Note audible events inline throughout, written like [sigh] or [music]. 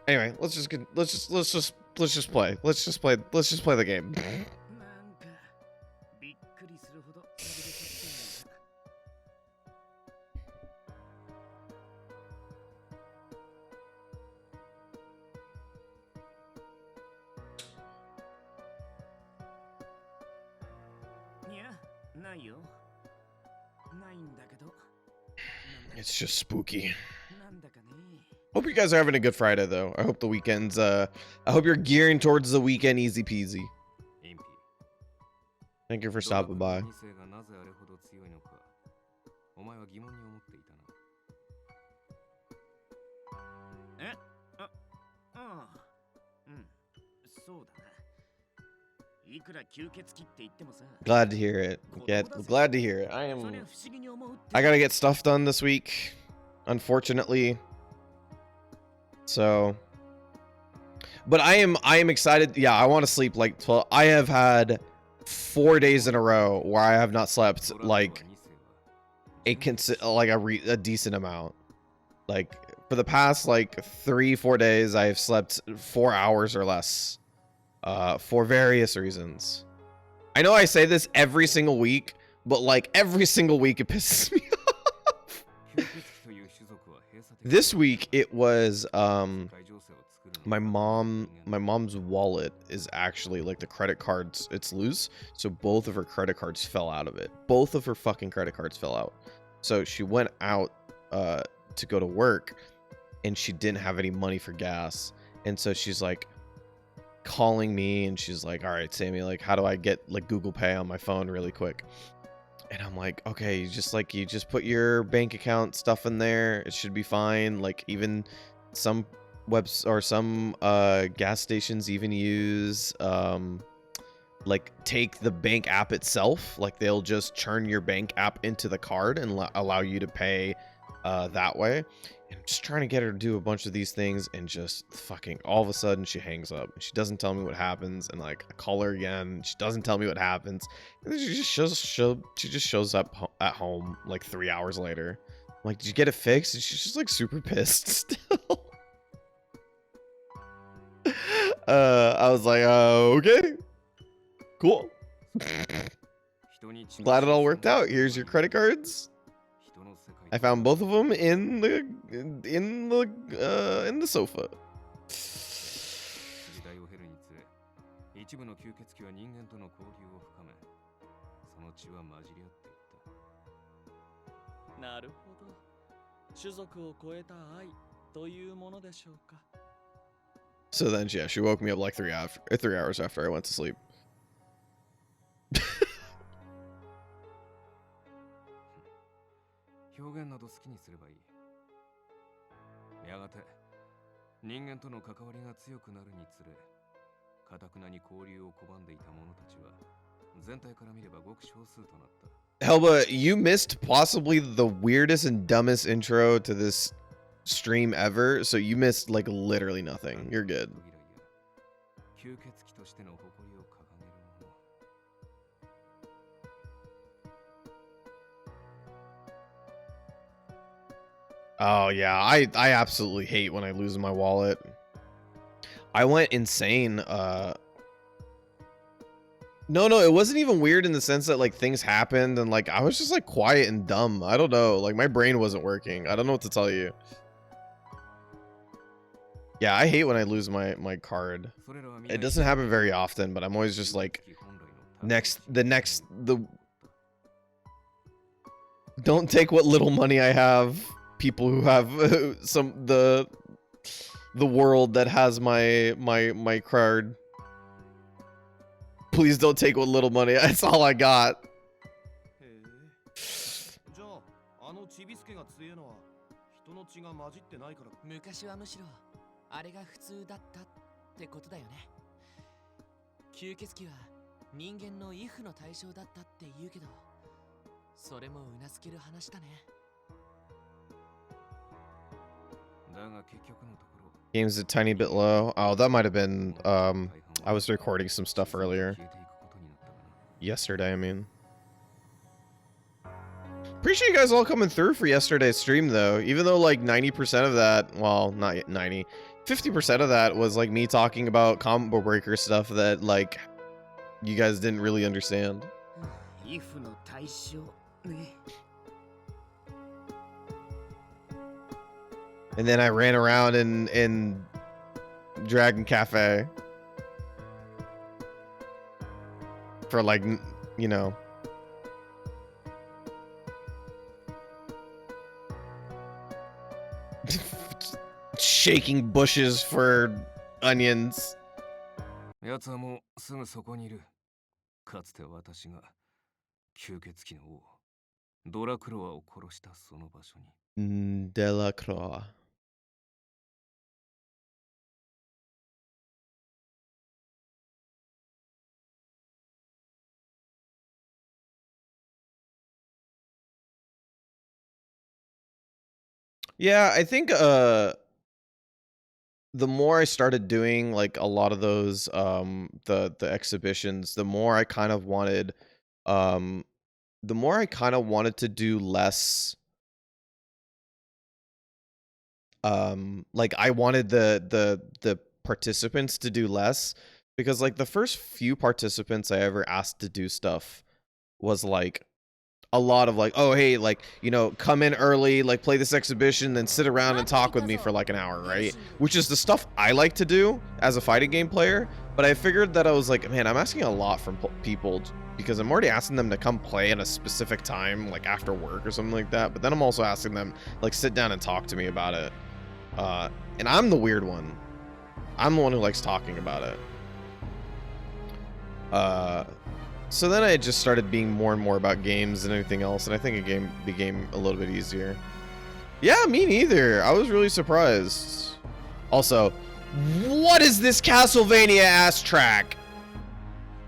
Anyway, let's just play the game. It's just spooky. Hope you guys are having a good Friday though. I hope the weekend's I hope you're gearing towards the weekend easy peasy. Thank you for stopping by. Glad to hear it. Glad to hear it. I gotta get stuff done this week, unfortunately. So, but I am excited. Yeah, I want to sleep like 12. I have had 4 days in a row where I have not slept like a decent amount. Like for the past like 3-4 days, I have slept 4 hours or less. For various reasons. I know I say this every single week, but like every single week it pisses me off. This week it was my mom's wallet is actually like the credit cards, it's loose, so both of her credit cards fell out of it. Both of her fucking credit cards fell out. So she went out to go to work and she didn't have any money for gas, and so she's like calling me and she's like, all right, Sammy, like how do I get like Google Pay on my phone really quick? And I'm like, okay, you just put your bank account stuff in there, it should be fine. Like even some webs or some gas stations even use like take the bank app itself, like they'll just churn your bank app into the card and allow you to pay that way. And I'm just trying to get her to do a bunch of these things, and just fucking all of a sudden she hangs up and she doesn't tell me what happens. And like I call her again, she doesn't tell me what happens, and then she just shows up at home like 3 hours later. I'm like, did you get it fixed? And she's just like super pissed still. I was like, okay, cool. Glad it all worked out. Here's your credit cards. I found both of them in the sofa. So then, yeah, she woke me up like 3 hours after I went to sleep. 表現など好きにすればいい。やがて人間との関わりが強くなるにつれ、固くなに交流を拒んでいた者たちは全体から見ればごく少数となった。Helba, you missed possibly the weirdest and dumbest intro to this stream ever, so you missed like literally nothing. You're good. Oh yeah, I absolutely hate when I lose my wallet. I went insane. No, it wasn't even weird in the sense that like things happened and like I was just like quiet and dumb. I don't know, like my brain wasn't working. I don't know what to tell you. Yeah, I hate when I lose my card. It doesn't happen very often, but I'm always just like don't take what little money I have. People who have the world that has my card. Please don't take what little money. That's all I got. Game's a tiny bit low. Oh, that might have been I was recording some stuff earlier. Yesterday, I mean. Appreciate you guys all coming through for yesterday's stream though. Even though like 90% of that, well, not 90, 50% of that was like me talking about combo breaker stuff that like you guys didn't really understand. And then I ran around in Dragon Cafe for like, you know, shaking bushes for onions. 奴はもうすぐそこにいる。かつて私が吸血鬼の王ドラクロワを殺したその場所に。デラクロワ。Yeah, I think the more I started doing like a lot of those the exhibitions, the more I kind of wanted to do less like I wanted the participants to do less, because like the first few participants I ever asked to do stuff was like a lot of like, oh hey, like, you know, come in early, like play this exhibition, then sit around and talk with me for like an hour, right? Which is the stuff I like to do as a fighting game player. But I figured that I was like, man, I'm asking a lot from people because I'm already asking them to come play at a specific time, like after work or something like that. But then I'm also asking them like sit down and talk to me about it. And I'm the weird one. I'm the one who likes talking about it. So then I just started being more and more about games and everything else, and I think it became a little bit easier. Yeah, me neither. I was really surprised. Also, what is this Castlevania ass track?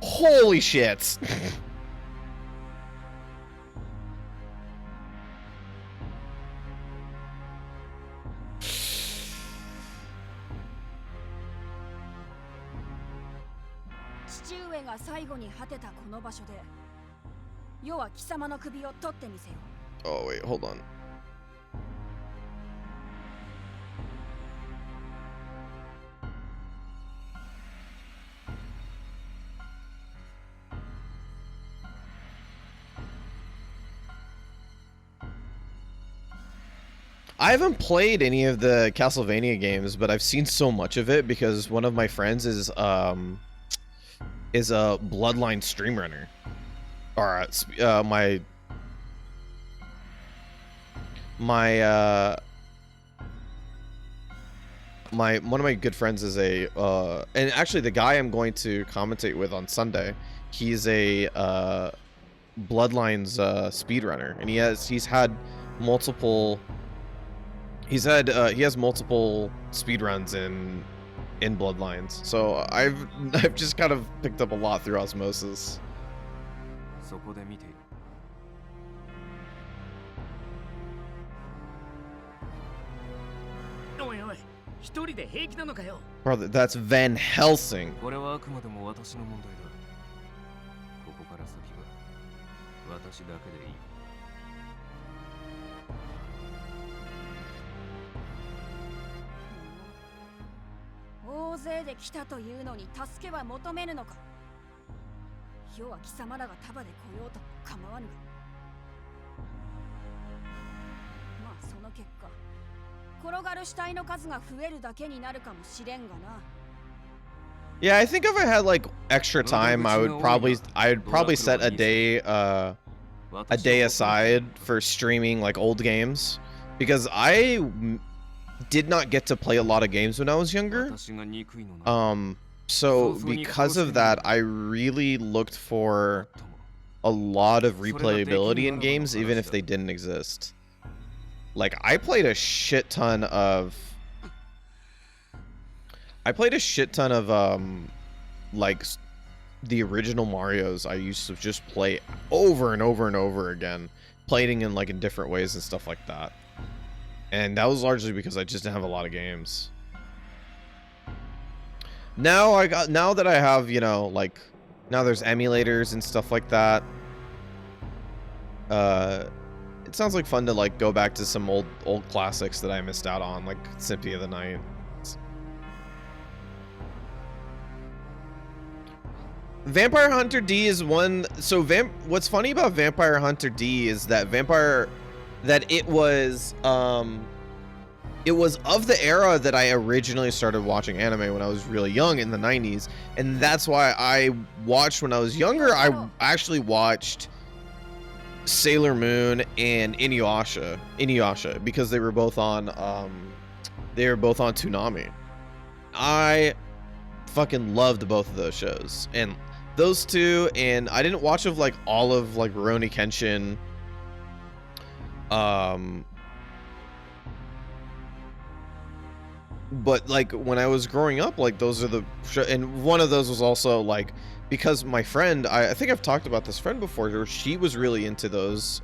Holy shit. Oh wait, hold on. I haven't played any of the Castlevania games, but I've seen so much of it because one of my friends is a Bloodline stream runner, or one of my good friends is and actually the guy I'm going to commentate with on Sunday, he's a Bloodlines speedrunner, and he has multiple speedruns in Bloodlines, so I've just kind of picked up a lot through osmosis. Brother, that's Van Helsing. Yeah, I think if I had like extra time, I'd probably set a day aside for streaming like old games, because I did not get to play a lot of games when I was younger. So because of that, I really looked for a lot of replayability in games, even if they didn't exist. Like I played a shit ton of like the original Marios. I used to just play over and over and over again, playing in like in different ways and stuff like that. And that was largely because I just didn't have a lot of games. Now that I have, you know, like now there's emulators and stuff like that. It sounds like fun to like go back to some old classics that I missed out on, like Symphony of the Night. Vampire Hunter D is one. So what's funny about Vampire Hunter D is that it was of the era that I originally started watching anime when I was really young in the 90s, and that's why I watched when I was younger. I actually watched Sailor Moon and Inuyasha because they were both on Toonami. I fucking loved both of those shows, and those two, and I didn't watch like all of like Rurouni Kenshin. But like when I was growing up, like those are the and one of those was also like because my friend, I think I've talked about this friend before, she was really into those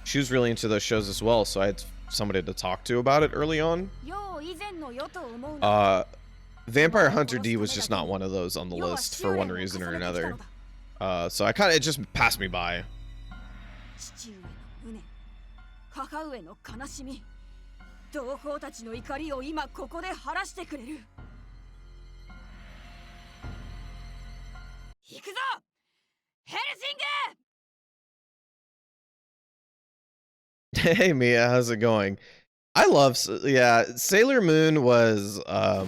shows as well, so I had somebody to talk to about it early on. Vampire Hunter D was just not one of those on the list for one reason or another. So it just passed me by. 同胞たちの怒りを今ここで晴らしてくれる。行くぞ、ヘルシング! Hey Mia, how's it going? I love, yeah, Sailor Moon was I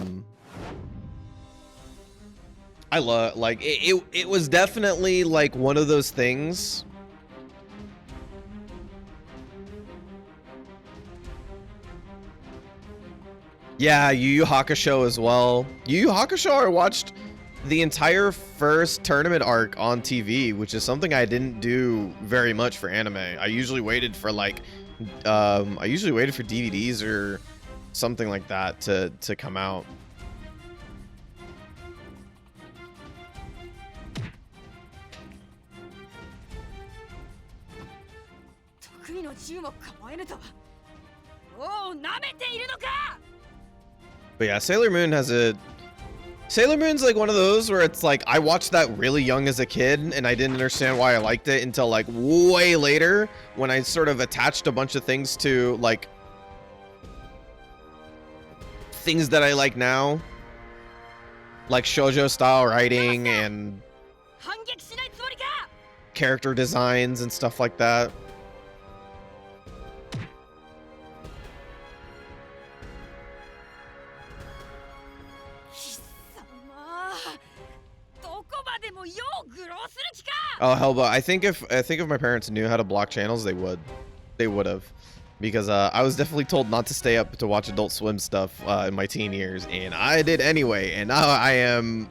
love, like it was definitely like one of those things. Yeah, Yu Yu Hakusho as well. Yu Yu Hakusho, I watched the entire first tournament arc on TV, which is something I didn't do very much for anime. I usually waited for like, DVDs or something like that to come out. But yeah, Sailor Moon's like one of those where it's like I watched that really young as a kid and I didn't understand why I liked it until like way later when I sort of attached a bunch of things to like things that I like now, like shoujo style writing and character designs and stuff like that. Oh hell, but I think if my parents knew how to block channels, they would have, because I was definitely told not to stay up to watch Adult Swim stuff in my teen years, and I did anyway, and now I am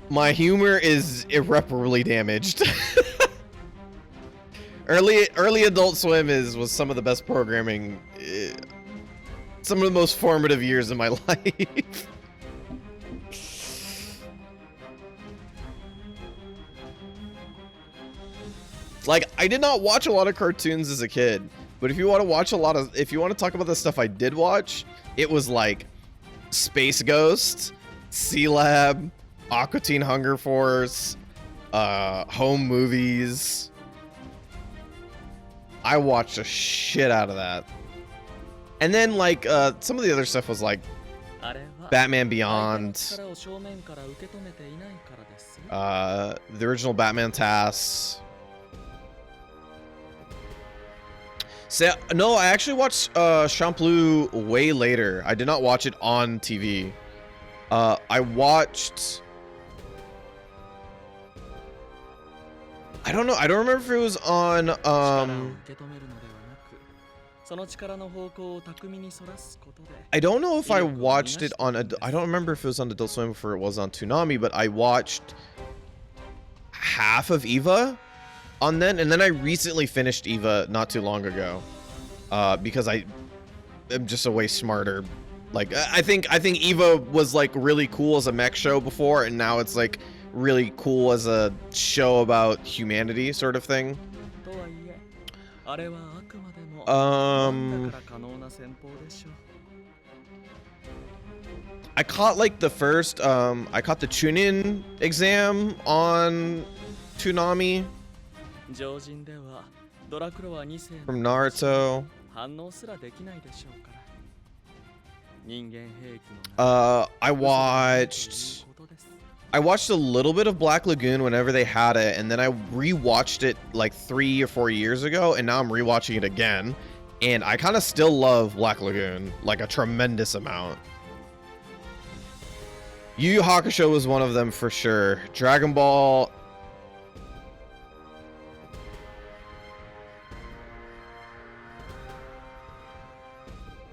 my humor is irreparably damaged. early Adult Swim was some of the best programming, some of the most formative years of my life. Like, I did not watch a lot of cartoons as a kid, but if you want to talk about the stuff I did watch, it was like Space Ghost, C-Lab, Aqua Teen Hunger Force, home movies. I watched a shit out of that. And then like some of the other stuff was like Batman Beyond, the original Batman TAS. So, no, I actually watched Champloo way later. I did not watch it on TV. I watched... I don't know. I don't remember if it was on... I don't know if I watched it on... I don't remember if it was on Adult Swim or it was on Toonami, but I watched half of Eva on then, and then I recently finished Eva not too long ago, because I am just a way smarter. Like I think Eva was like really cool as a mech show before, and now it's like really cool as a show about humanity sort of thing. I caught like the first I caught the Chunin exam on Toonami from Naruto. I watched a little bit of Black Lagoon whenever they had it, and then I rewatched it like 3 or 4 years ago, and now I'm rewatching it again, and I kind of still love Black Lagoon like a tremendous amount. Yu Yu Hakusho was one of them for sure. Dragon Ball.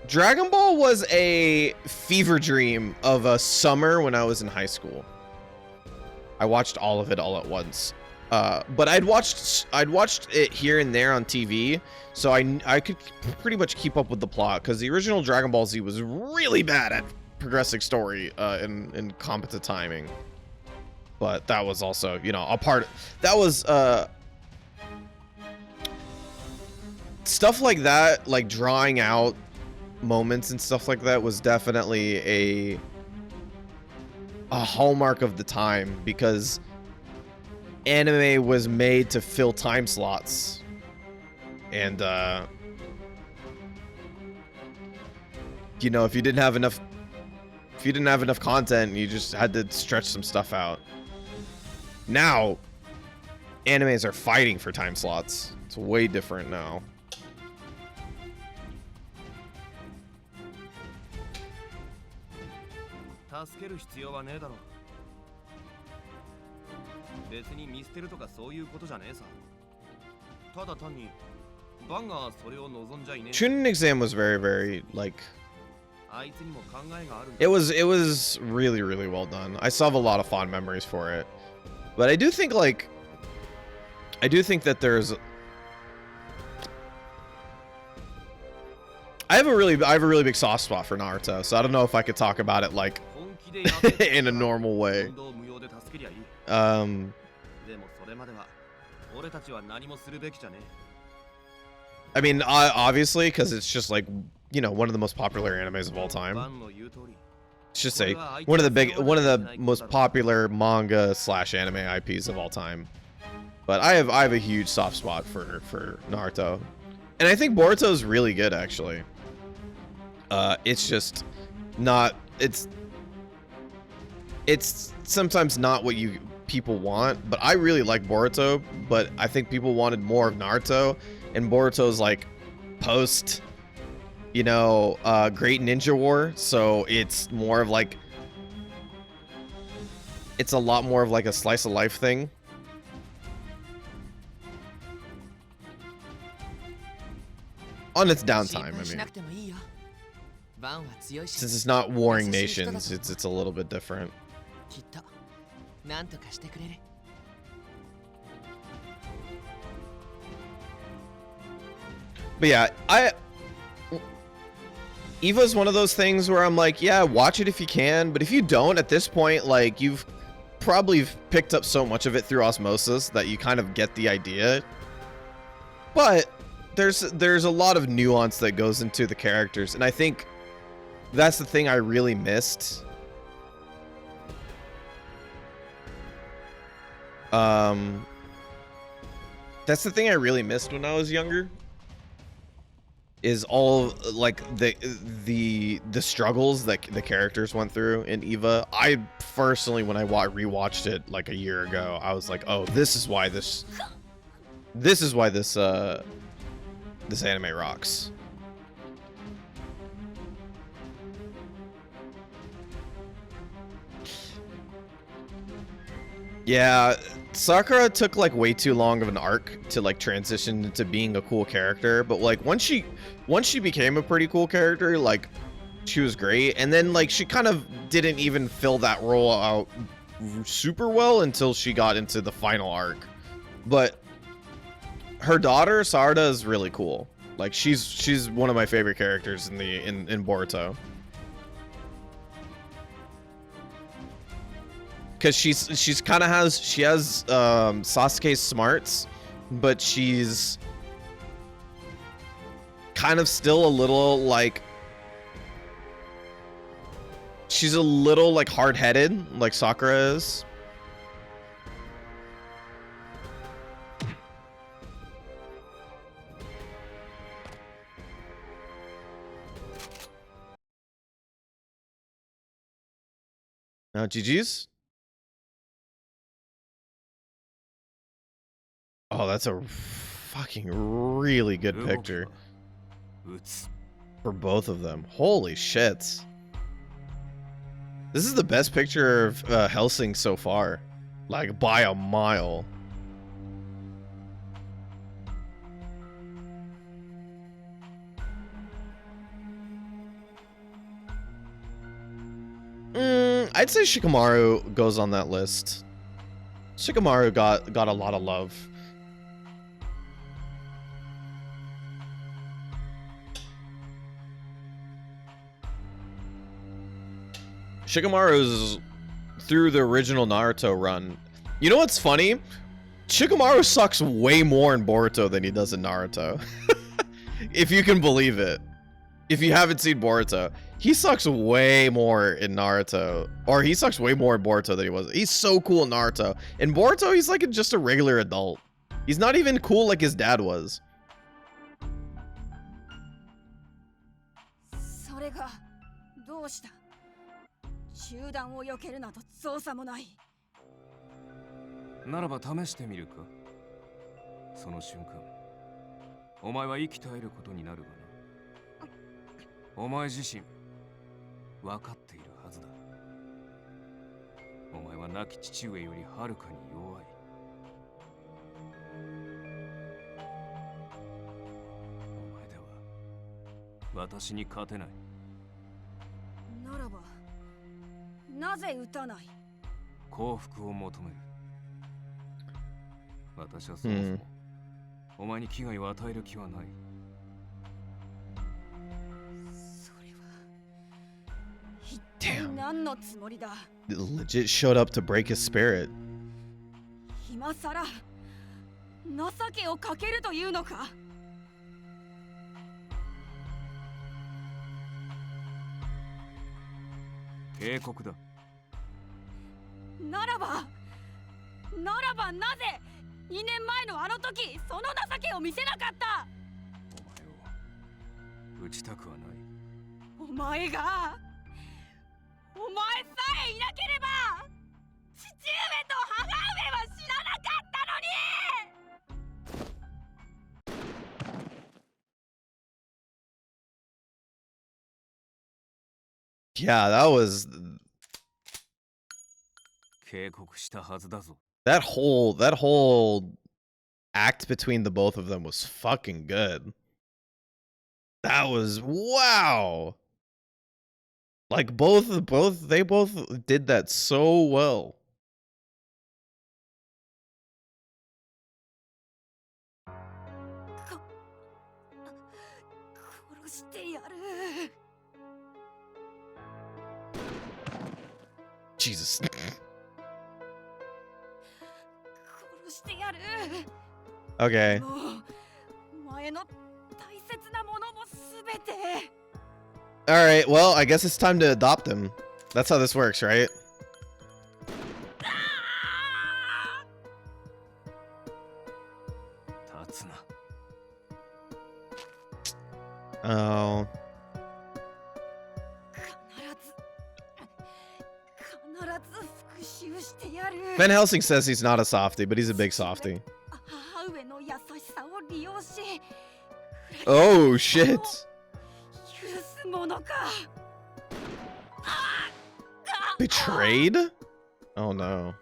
Dragon Ball was a fever dream of a summer when I was in high school. I watched all of it all at once. But I'd watched it here and there on TV, so I could pretty much keep up with the plot, because the original Dragon Ball Z was really bad at progressing story and competent timing. But that was also, you know, a part. That was stuff like that, like drawing out moments and stuff like that, was definitely a hallmark of the time, because anime was made to fill time slots, and you know, if you didn't have enough content, you just had to stretch some stuff out. Now animes are fighting for time slots. It's way different now. Chunin exam was very like, it was really well done. I still have a lot of fond memories for it, but I do think that there's, I have a really big soft spot for Naruto, so I don't know if I could talk about it like in a normal way. I mean, obviously, because it's just like, you know, one of the most popular animes of all time. It's just a one of the most popular manga / anime IPs of all time. But I have a huge soft spot for Naruto, and I think Boruto is really good actually. It's just not. It's sometimes not what people want, but I really like Boruto. But I think people wanted more of Naruto, and Boruto's like post, you know, Great Ninja War, so it's more of like, it's a lot more of like a slice of life thing. On its downtime, I mean. Since it's not warring nations, it's a little bit different. But yeah, EVA's one of those things where I'm like, yeah, watch it if you can, but if you don't, at this point, like, you've probably picked up so much of it through osmosis that you kind of get the idea. But there's a lot of nuance that goes into the characters, and I think that's the thing I really missed. That's the thing I really missed when I was younger, is all like the struggles that the characters went through in EVA. I personally, when I rewatched it like a year ago, I was like, oh, this is why this anime rocks. Yeah, Sakura took like way too long of an arc to like transition into being a cool character, but like once she became a pretty cool character, like she was great, and then like she kind of didn't even fill that role out super well until she got into the final arc. But her daughter Sarada is really cool. Like she's one of my favorite characters in Boruto. Because she has Sasuke's smarts, but she's kind of still a little like, she's a little like hard-headed like Sakura is. GG's. Oh, that's a fucking really good picture for both of them. Holy shit. This is the best picture of Helsing so far. Like, by a mile. I'd say Shikamaru goes on that list. Shikamaru got a lot of love. Shikamaru's through the original Naruto run. You know what's funny? Shikamaru sucks way more in Boruto than he does in Naruto. If you can believe it. If you haven't seen Boruto, he sucks way more in Naruto. Or he sucks way more in Boruto than he was. He's so cool in Naruto. In Boruto, he's like just a regular adult. He's not even cool like his dad was. それがどうした？集団を避けるなど造作もない。ならば試してみるか。その瞬間、お前は生き絶えることになるがな。お前自身、分かっているはずだ。お前は亡き父上よりはるかに弱い。お前では私に勝てない。ならば、なぜ撃たない？幸福を求める。私はそもそも、お前に危害を与える気はない。それは一体何のつもりだ？ It legit showed up to break his spirit. 今さら情けをかけるというのか？警告だ。ならばなぜ2年前のあの時その情けを見せなかった？お前を撃ちたくはない。お前さえいなければ父上と母上は知らなかったのに。 Yeah, that was... 警告したはずだぞ。That whole act between the both of them was fucking good. That was wow. Like they both did that so well. 殺してやる。 Jesus. 殺してやる。 Okay. もう前の大切なものもすべて。 All right. Well, I guess it's time to adopt him. That's how this works, right? Oh. Van Helsing says he's not a softie, but he's a big softie. Oh shit. Betrayed? Oh no.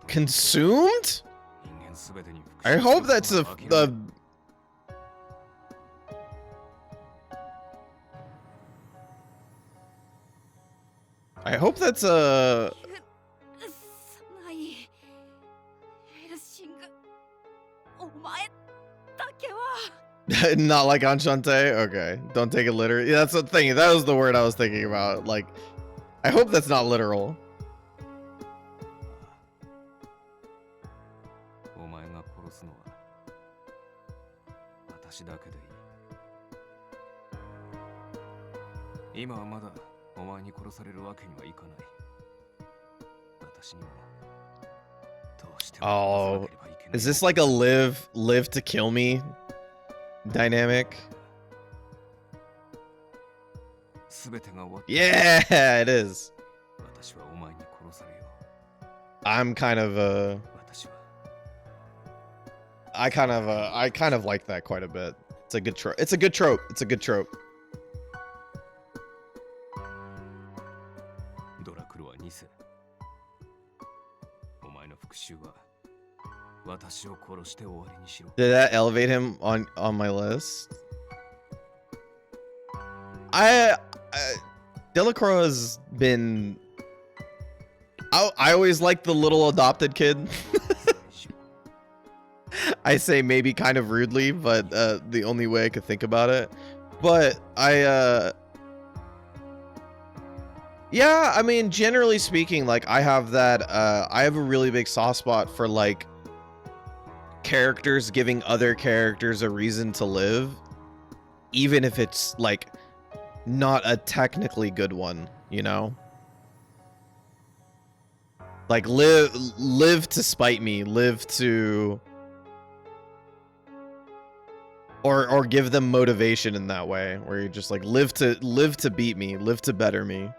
Consumed? I hope that's the I hope that's a Not like enchante? Okay. Don't take it literally. Yeah, that's the thing. That was the word I was thinking about. Like, I hope that's not literal. お前が殺すのは私だけでいい。今はまだお前に殺されるわけにはいかない。私にもどうしても殺さなければいけない。 Is this like a live to kill me dynamic? Yeah, it is. I'm kind of I kind of like that quite a bit. It's a good trope. It's a good trope. It's a good trope. ドラクロは2世。お前の復讐は私を殺して終わりにしろ。 Did that elevate him on my list? Delacroix has been. I always liked the little adopted kid. I say maybe kind of rudely, but the only way I could think about it. But yeah, I mean, generally speaking, like I have that. I have a really big soft spot for like characters giving other characters a reason to live, even if it's like not a technically good one, you know? Like live to spite me, live to or give them motivation in that way, where you're just like live to beat me, live to better me.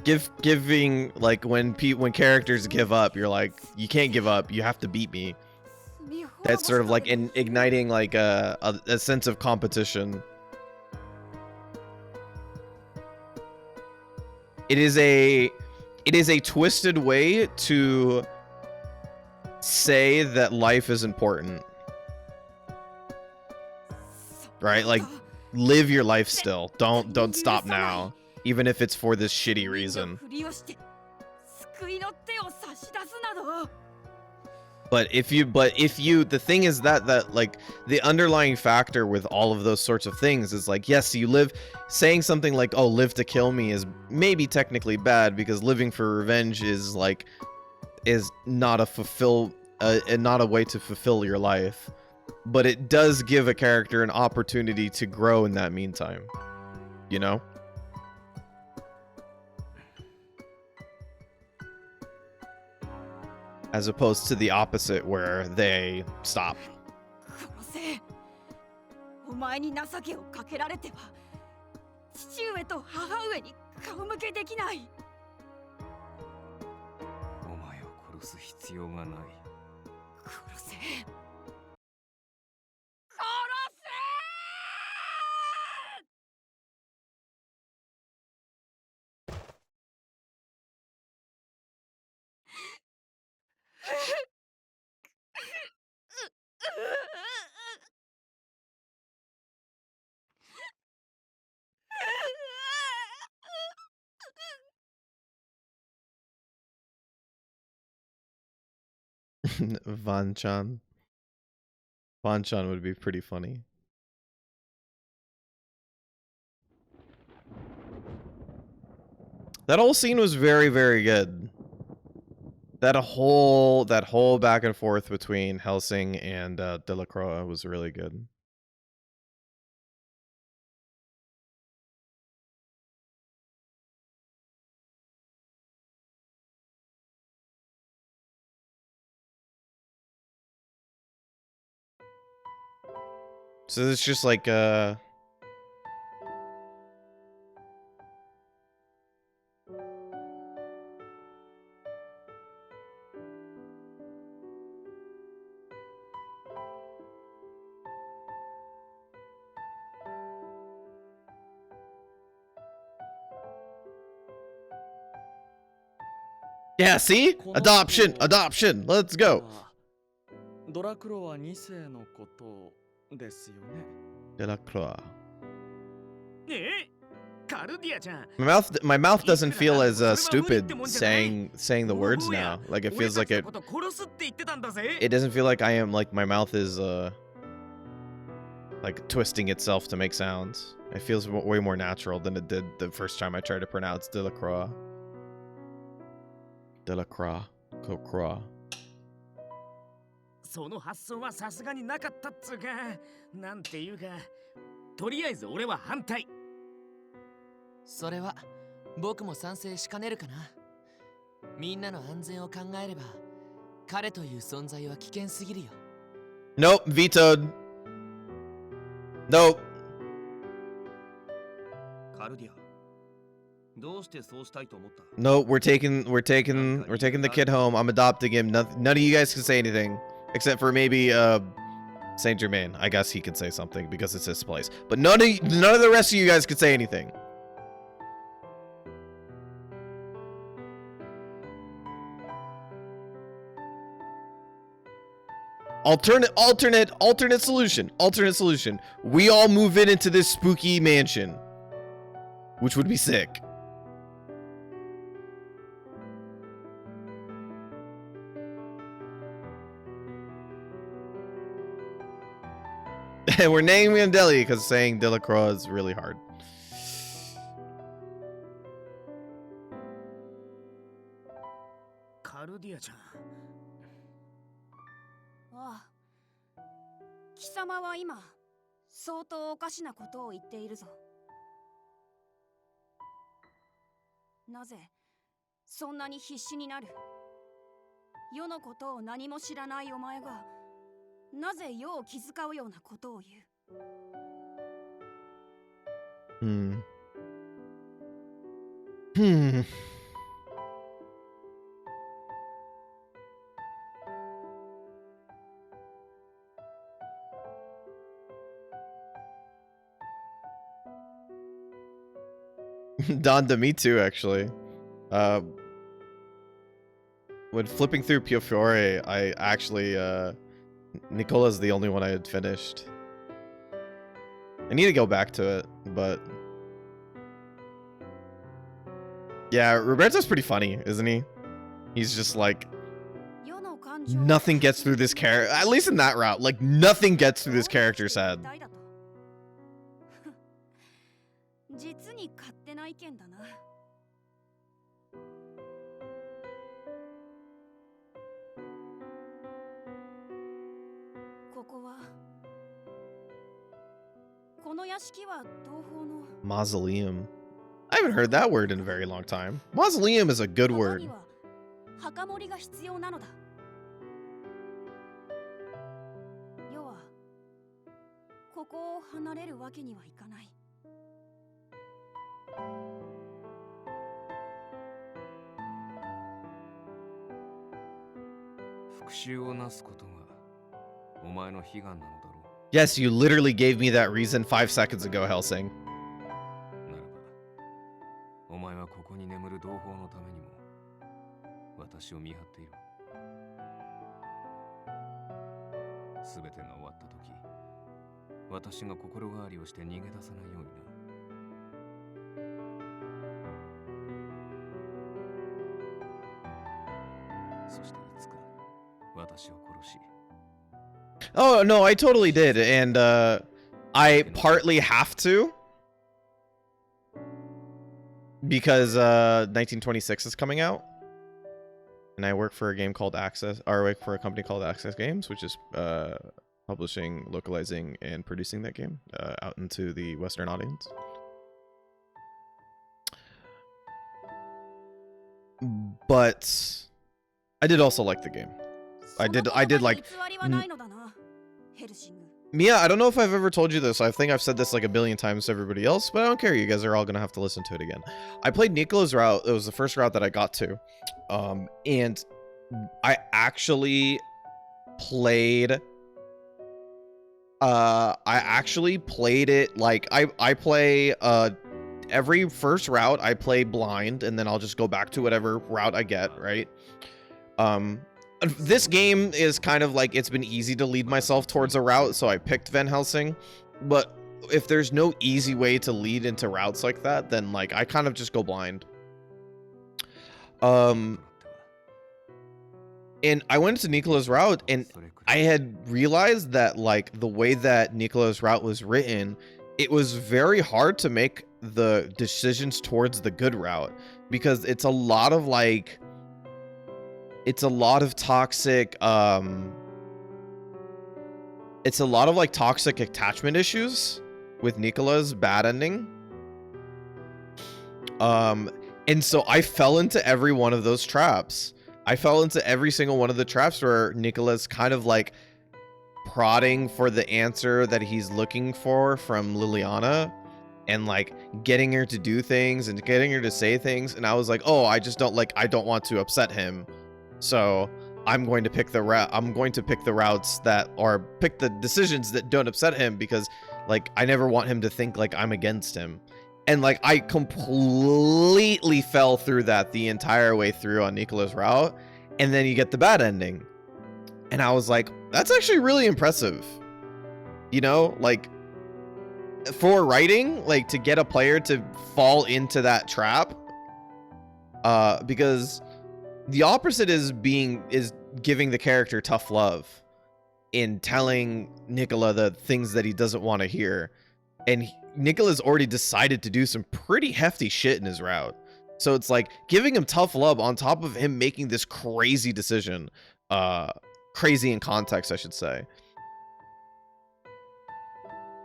Giving like when characters give up, you're like, you can't give up, you have to beat me. That's sort of like igniting like a sense of competition. It is a twisted way to say that life is important. Right? Like live your life still. Don't stop now. Even if it's for this shitty reason. But if you, the thing is that like the underlying factor with all of those sorts of things is like, yes, you live, saying something like, oh, live to kill me is maybe technically bad, because living for revenge is like, is not not a way to fulfill your life. But it does give a character an opportunity to grow in that meantime, you know? As opposed to the opposite, where they stop. お前に情けをかけられては父上と母上に顔向けできない。お前を殺す必要がない。殺せ。 Vanchan would be pretty funny. That whole scene was very, very good. That whole back and forth between Helsing and Delacroix was really good. So it's just like yeah, see? Adoption, let's go. ドラクロは2世のことですよね。Delacroix. My mouth doesn't feel as stupid saying the words now. Like it feels like it doesn't feel like I am like my mouth is like twisting itself to make sounds. It feels way more natural than it did the first time I tried to pronounce Delacroix. Delacroix. Cocroix. その発想はさすがになかったっつうか、なんていうか、とりあえず俺は反対。それは僕も賛成しかねるかな。みんなの安全を考えれば、彼という存在は危険すぎるよ。Nope, vetoed. Nope. カルディア、どうしてそうしたいと思った？ No, we're taking the kid home. I'm adopting him. None of you guys can say anything. Except for maybe Saint Germain. I guess he could say something because it's his place. But none of the rest of you guys could say anything. Alternate solution. We all move into this spooky mansion, which would be sick. And we're naming him Deli because saying Delacroix is really hard. カルディアちゃん。ああ、貴様は今相当おかしなことを言っているぞ。なぜそんなに必死になる？世のことを何も知らないお前がなぜ世を気遣うようなことを言う？Dawned to me too, actually. When flipping through Pio Fiore, I actually Nicola's the only one I had finished. I need to go back to it, but yeah, Roberto's pretty funny, isn't he? He's just like nothing gets through this character. At least in that route, like nothing gets through this character's head. 実に勝手な意見だな。ここはこの屋敷は東方の Mausoleum. I haven't heard that word in a very long time. Mausoleum is a good word. 墓守が必要なのだ。世はここを離れるわけにはいかない。復讐をなすことがお前の悲願なのだろう。 Yes, you literally gave me that reason 5 seconds ago, Helsing. ならば、お前はここに眠る同胞のためにも私を見張っている。すべてが終わった時、私が心変わりをして逃げ出さないようにな。そしていつか私を殺し。 Oh, no, I totally did. And I partly have to. Because 1926 is coming out. And I work for a game called Access, or I work for a company called Access Games, which is publishing, localizing, and producing that game out into the Western audience. But I did also like the game. I did like Mia, I don't know if I've ever told you this. I think I've said this like a billion times to everybody else, but I don't care. You guys are all gonna have to listen to it again. I played Nicola's route. It was the first route that I got to. And I actually played it like I play every first route I play blind, and then I'll just go back to whatever route I get, right? This game is kind of like, it's been easy to lead myself towards a route, so I picked Van Helsing. But if there's no easy way to lead into routes like that, then like I kind of just go blind. And I went to Nicola's route, and I had realized that like the way that Nicola's route was written, it was very hard to make the decisions towards the good route, because it's a lot of like, it's a lot of toxic, it's a lot of like toxic attachment issues with Nicola's bad ending. And so I fell into every one of those traps. I fell into every single one of the traps where Nicola's kind of like prodding for the answer that he's looking for from Liliana, and like getting her to do things and getting her to say things. And I was like, oh, I don't want to upset him. So I'm going to pick the routes that, or pick the decisions that don't upset him, because like I never want him to think like I'm against him. And like I completely fell through that the entire way through on Nicola's route, and then you get the bad ending. And I was like, that's actually really impressive. You know, like for writing, like to get a player to fall into that trap, because the opposite is giving the character tough love in telling Nicola the things that he doesn't want to hear. And Nicola's already decided to do some pretty hefty shit in his route. So it's like giving him tough love on top of him making this crazy decision. Crazy in context, I should say.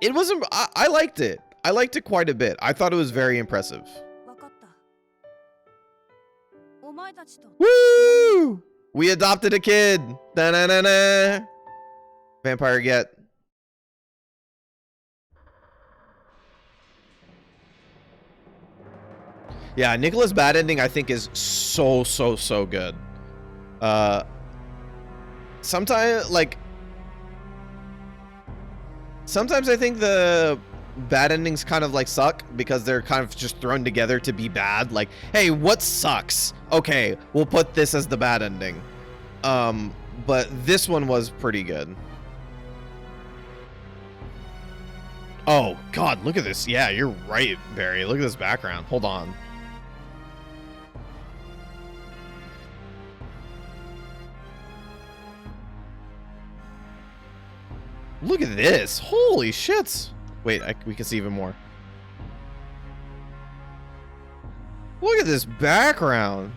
It wasn't, I liked it. I liked it quite a bit. I thought it was very impressive. Woo! We adopted a kid. Da-na-na-na. Vampire get. Yeah, Nicola's bad ending I think is so good. Sometimes I think the bad endings kind of like suck because they're kind of just thrown together to be bad. Like, hey, what sucks? Okay, we'll put this as the bad ending. But this one was pretty good. Oh God, look at this. Yeah, you're right, Barry. Look at this background. Hold on. Look at this. Holy shit. Wait, we can see even more. Look at this background.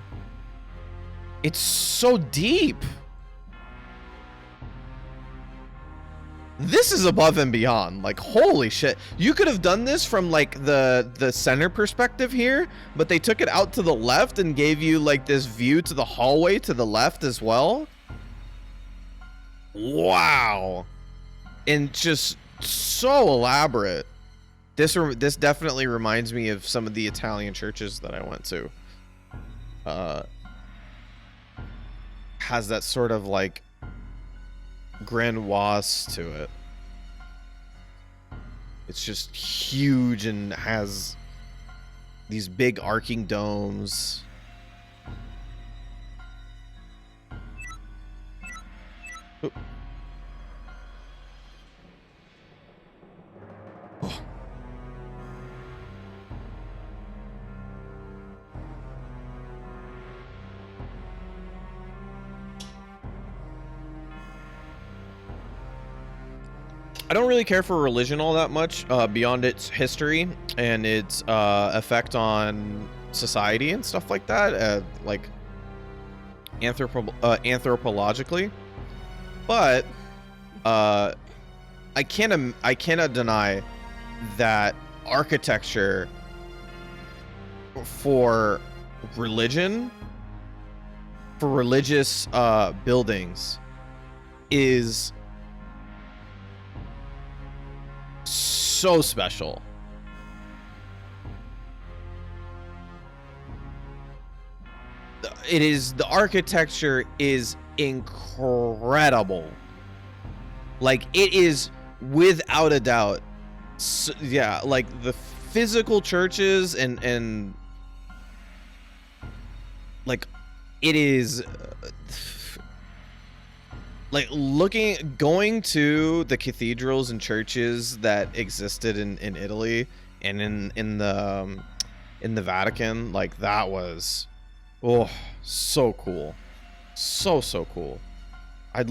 It's so deep. This is above and beyond. Like, holy shit. You could have done this from like the center perspective here, but they took it out to the left and gave you like this view to the hallway to the left as well. Wow. And just so elaborate. This definitely reminds me of some of the Italian churches that I went to. Has that sort of like grandiose to it. It's just huge and has these big arcing domes. Oop. Oh. I don't really care for religion all that much, beyond its history and its effect on society and stuff like that, like anthropologically. But I cannot deny that architecture for religion, for religious buildings, is so special. The architecture is incredible. Like, it is without a doubt. So, yeah, like the physical churches and like it is like going to the cathedrals and churches that existed in Italy and in the Vatican, like that was, oh, so cool, so cool. I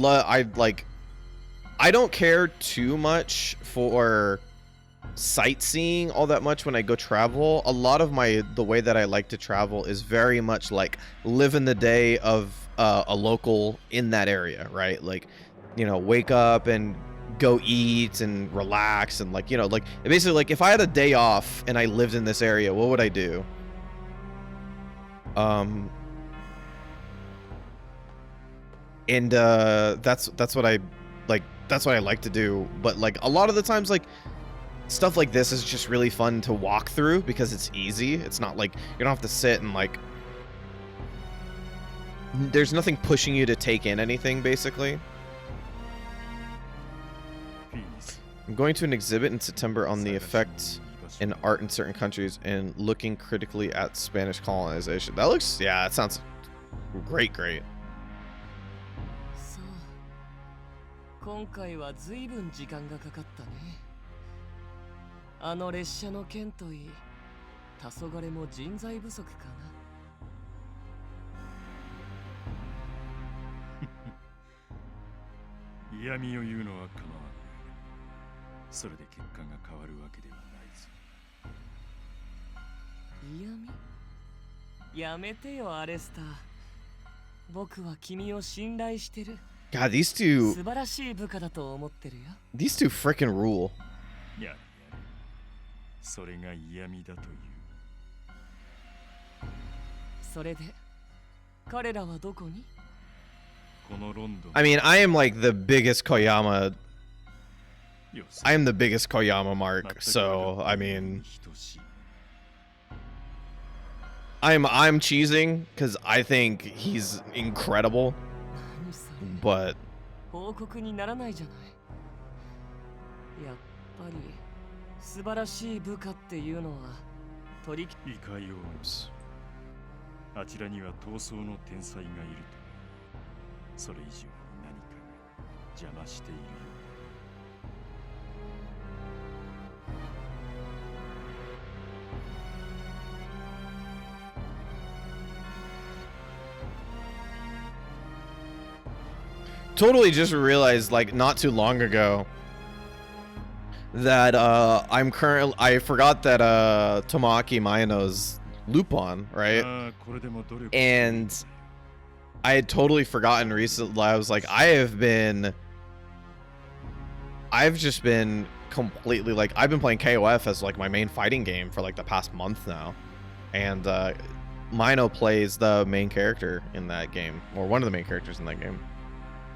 don't care too much for sightseeing all that much when I go travel. A lot of the way that I like to travel is very much like live in the day of a local in that area, right? Like, you know, wake up and go eat and relax and like, you know, like basically like if I had a day off and I lived in this area, what would I do? And that's what I like. That's what I like to do. But like a lot of the times, like stuff like this is just really fun to walk through because it's easy. It's not like you don't have to sit and like. There's nothing pushing you to take in anything, basically. I'm going to an exhibit in September on the effect in art in certain countries and looking critically at Spanish colonization. That looks, yeah, that sounds great. そう今回は随分時間がかかったね。あの列車の件といい、黄昏も人材不足かな。嫌味を言うのは構わん。それで結果が変わるわけではないぞ。嫌味？やめてよ、アレスター。僕は君を信頼してる。God, these two 素晴らしい部下だと思ってるよ。These two freaking rule. やれやれ。それが嫌味だという。それで、彼らはどこに？ I mean, I am like the biggest Koyama. I am the biggest Koyama mark, so I mean, I'm cheesing because I think he's incredible, but 報告にならないじゃない。やっぱり素晴らしい部下っていうのは取り。いかよう。あちらには闘争の天才がいると。 それ以上に何かが邪魔しているよう。Totally just realized like not too long ago that I forgot that Tomoaki Maeno's Lupin, right? And I had totally forgotten recently. I was like, I've just been completely like, I've been playing KOF as like my main fighting game for like the past month now. And Maeno plays the main character in that game, or one of the main characters in that game.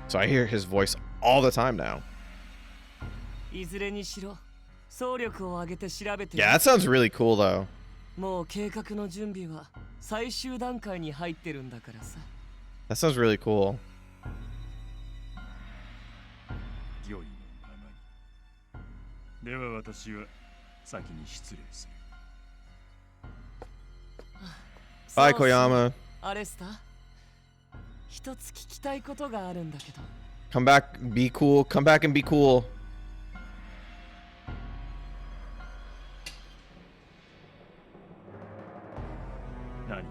So I hear his voice all the time now. Yeah, that sounds really cool though. もう計画の準備は最終段階に入ってるんだからさ。 That sounds really cool. 御意のままに。では私は先に失礼する。Bye, Koyama. アレスタ、一つ聞きたいことがあるんだけど。Come back, be cool. Come back and be cool. 何？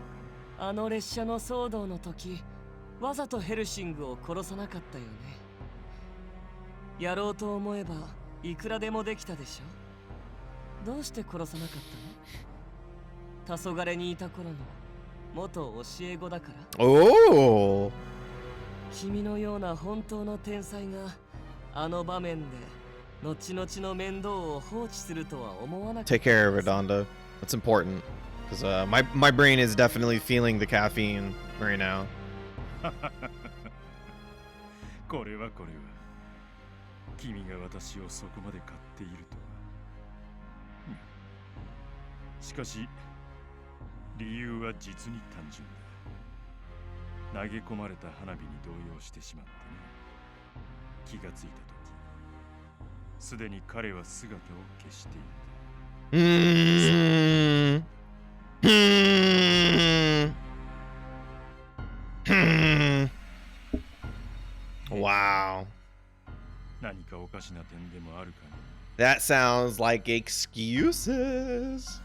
あの列車の騒動の時。 わざとヘルシングを殺さなかったよね。やろうと思えばいくらでもできたでしょ。どうして殺さなかったの？黄昏にいた頃の元教え子だから。おお。君のような本当の天才があの場面で後々の面倒を放置するとは思わなかった。 Take care of it, Donda. That's important because my brain is definitely feeling the caffeine right now. これは君が私をそこまで買っているとは。しかし理由は実に単純だ。投げ込まれた花火に動揺してしまってね。気がついた時すでに彼は姿を消していた。Wow. 何かおかしな点でもあるかね。 That sounds like excuses.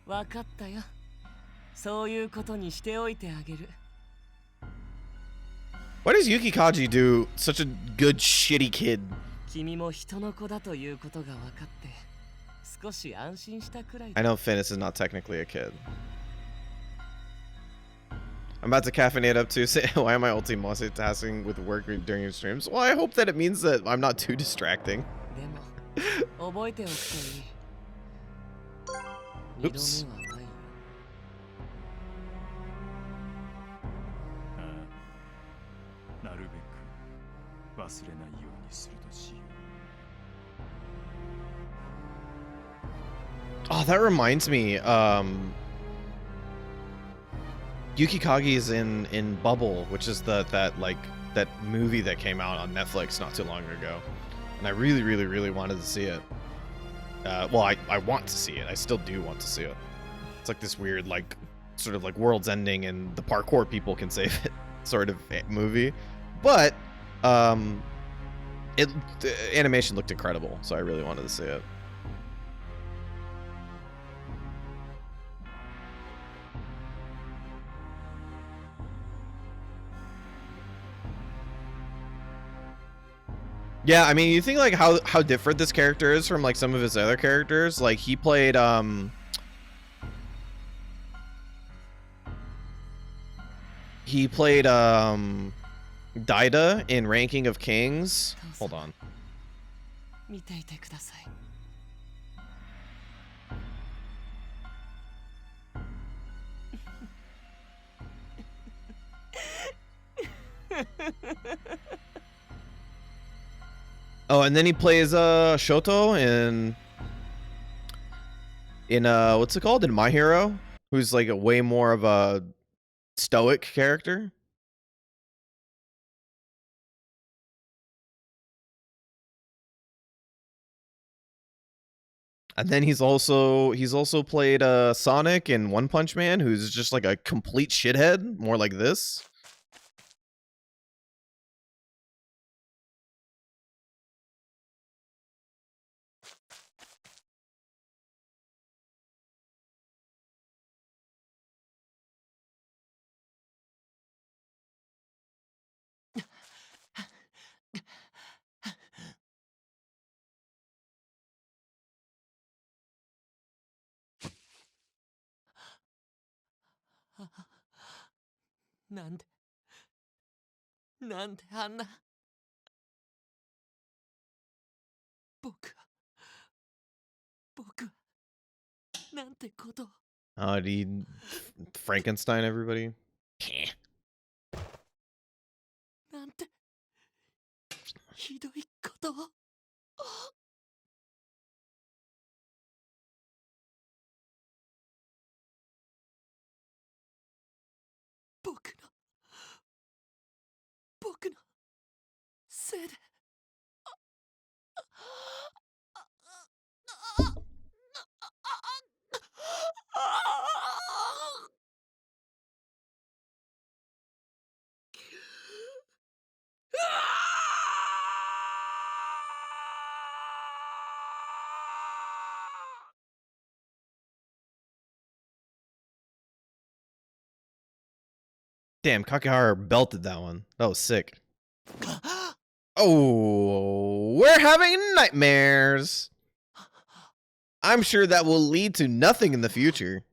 わかったよ。そういうことにしておいてあげる。 Why does Yukikaji do such a good shitty kid? 君も人の子だということが分かって少し安心したくらい。 I know Finnis is not technically a kid. I'm about to caffeinate up too. Say, why am I multitasking with work during your streams? Well, I hope that it means that I'm not too distracting. でも覚えておくといい。 Oops. 二度目はないよ。 ああ、なるべく忘れないようにするとしよう。 Oh, that reminds me. Yukikage is in Bubble, which is that movie that came out on Netflix not too long ago, and I really wanted to see it. Well, I want to see it. I still do want to see it. It's like this weird, like, sort of like world's ending and the parkour people can save it sort of movie, but the animation looked incredible, so I really wanted to see it. Yeah, I mean, you think like how different this character is from like some of his other characters. Like he played Daida in Ranking of Kings. Hold on. 見ていてください。 Oh, and then he plays Shoto in what's it called? In My Hero, who's like a way more of a stoic character. And then he's also played Sonic in One Punch Man, who's just like a complete shithead, more like this. [laughs] なんであんな僕はなんてことを。 Did Frankenstein everybody? なんてひどいことを。 僕のせいで。 Damn, Kakihara belted that one. That was sick. Oh, we're having nightmares. I'm sure that will lead to nothing in the future.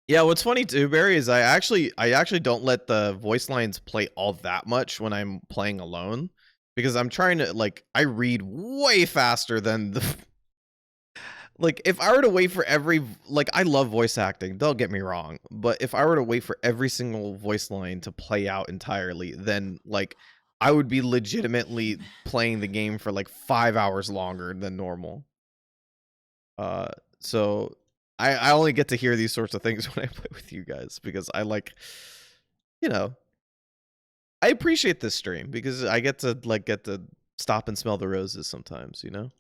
Yeah, what's funny too, Barry, is I actually don't let the voice lines play all that much when I'm playing alone, because I'm trying to, like, I read way faster than the like, if I were to wait for every, like, I love voice acting, don't get me wrong, but if I were to wait for every single voice line to play out entirely, then, like, I would be legitimately playing the game for, like, 5 hours longer than normal. So, I only get to hear these sorts of things when I play with you guys, because I, like, you know, I appreciate this stream, because I get to stop and smell the roses sometimes, you know?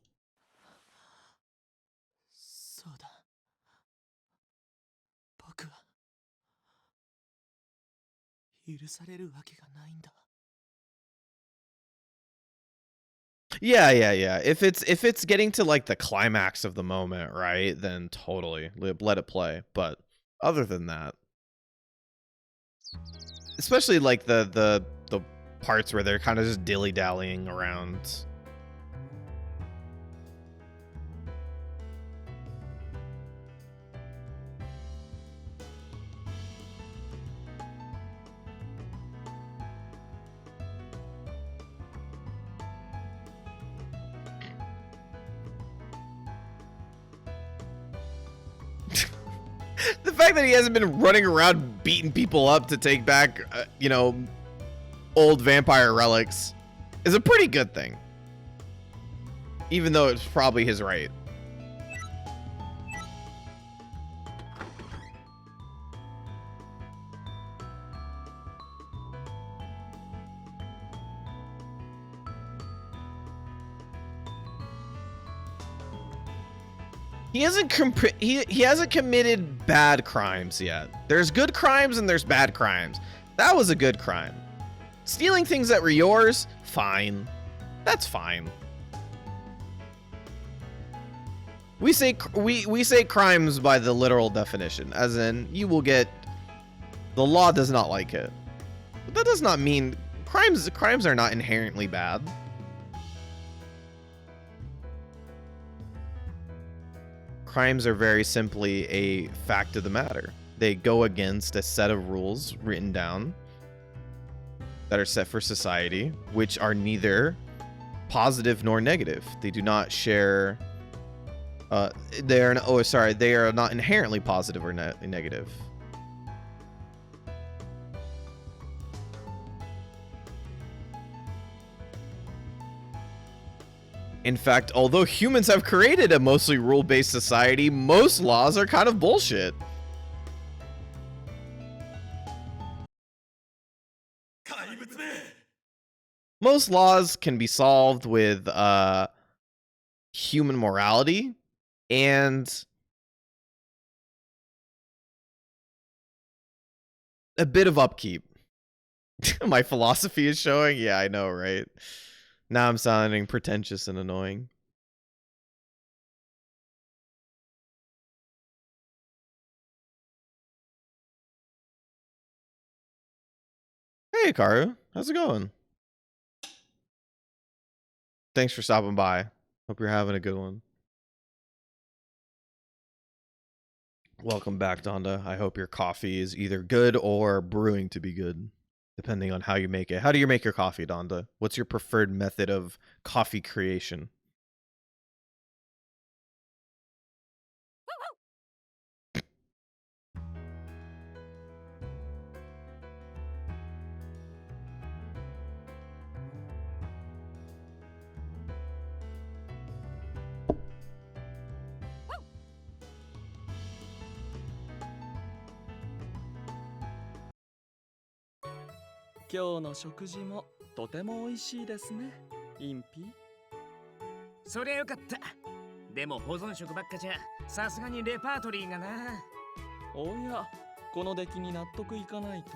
Yeah. If it's getting to like the climax of the moment, right? Then totally let it play. But other than that, especially like the parts where they're kind of just dilly-dallying around. The fact that he hasn't been running around beating people up to take back, old vampire relics is a pretty good thing. Even though it's probably his right. He hasn't committed bad crimes yet. There's good crimes and there's bad crimes. That was a good crime. Stealing things that were yours, fine. That's fine. We say crimes by the literal definition, as in you will get. The law does not like it, but that does not mean crimes are not inherently bad. Crimes are very simply a fact of the matter. They go against a set of rules written down that are set for society, which are neither positive nor negative. They do not share. They are not inherently positive or negative. In fact, although humans have created a mostly rule-based society, most laws are kind of bullshit. Most laws can be solved with human morality and a bit of upkeep. My philosophy is showing? Yeah, I know, right? Now I'm sounding pretentious and annoying. Hey, Karu. How's it going? Thanks for stopping by. Hope you're having a good one. Welcome back, Donda. I hope your coffee is either good or brewing to be good, depending on how you make it. How do you make your coffee, Donda? What's your preferred method of coffee creation?そりゃよかった。でも保存食ばっかじゃさすがにレパートリーがな。おや、この出来に納得いかないと？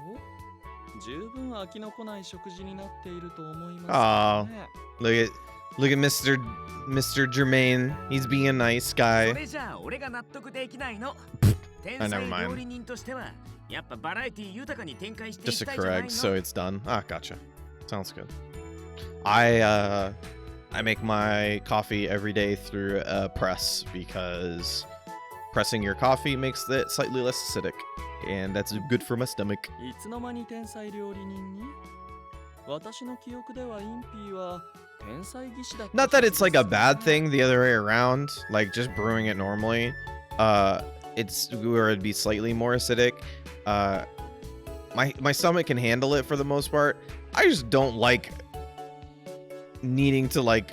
十分飽きのこない食事になっていると思いますね。Look at Mr. Germain. He's being a nice guy. それじゃあ俺が納得できないの。天才料理人としてはやっぱバラエティ豊かに展開していきたいじゃないの。 Just a correct, so it's done. Ah, gotcha. Sounds good. I make my coffee every day through a press because pressing your coffee makes it slightly less acidic, and that's good for my stomach. いつの間に天才料理人に？私の記憶ではインピーは天才技師だった。 Not that it's like a bad thing the other way around, like just brewing it normally. It's where it'd be slightly more acidic. My stomach can handle it for the most part. I just don't like needing to like.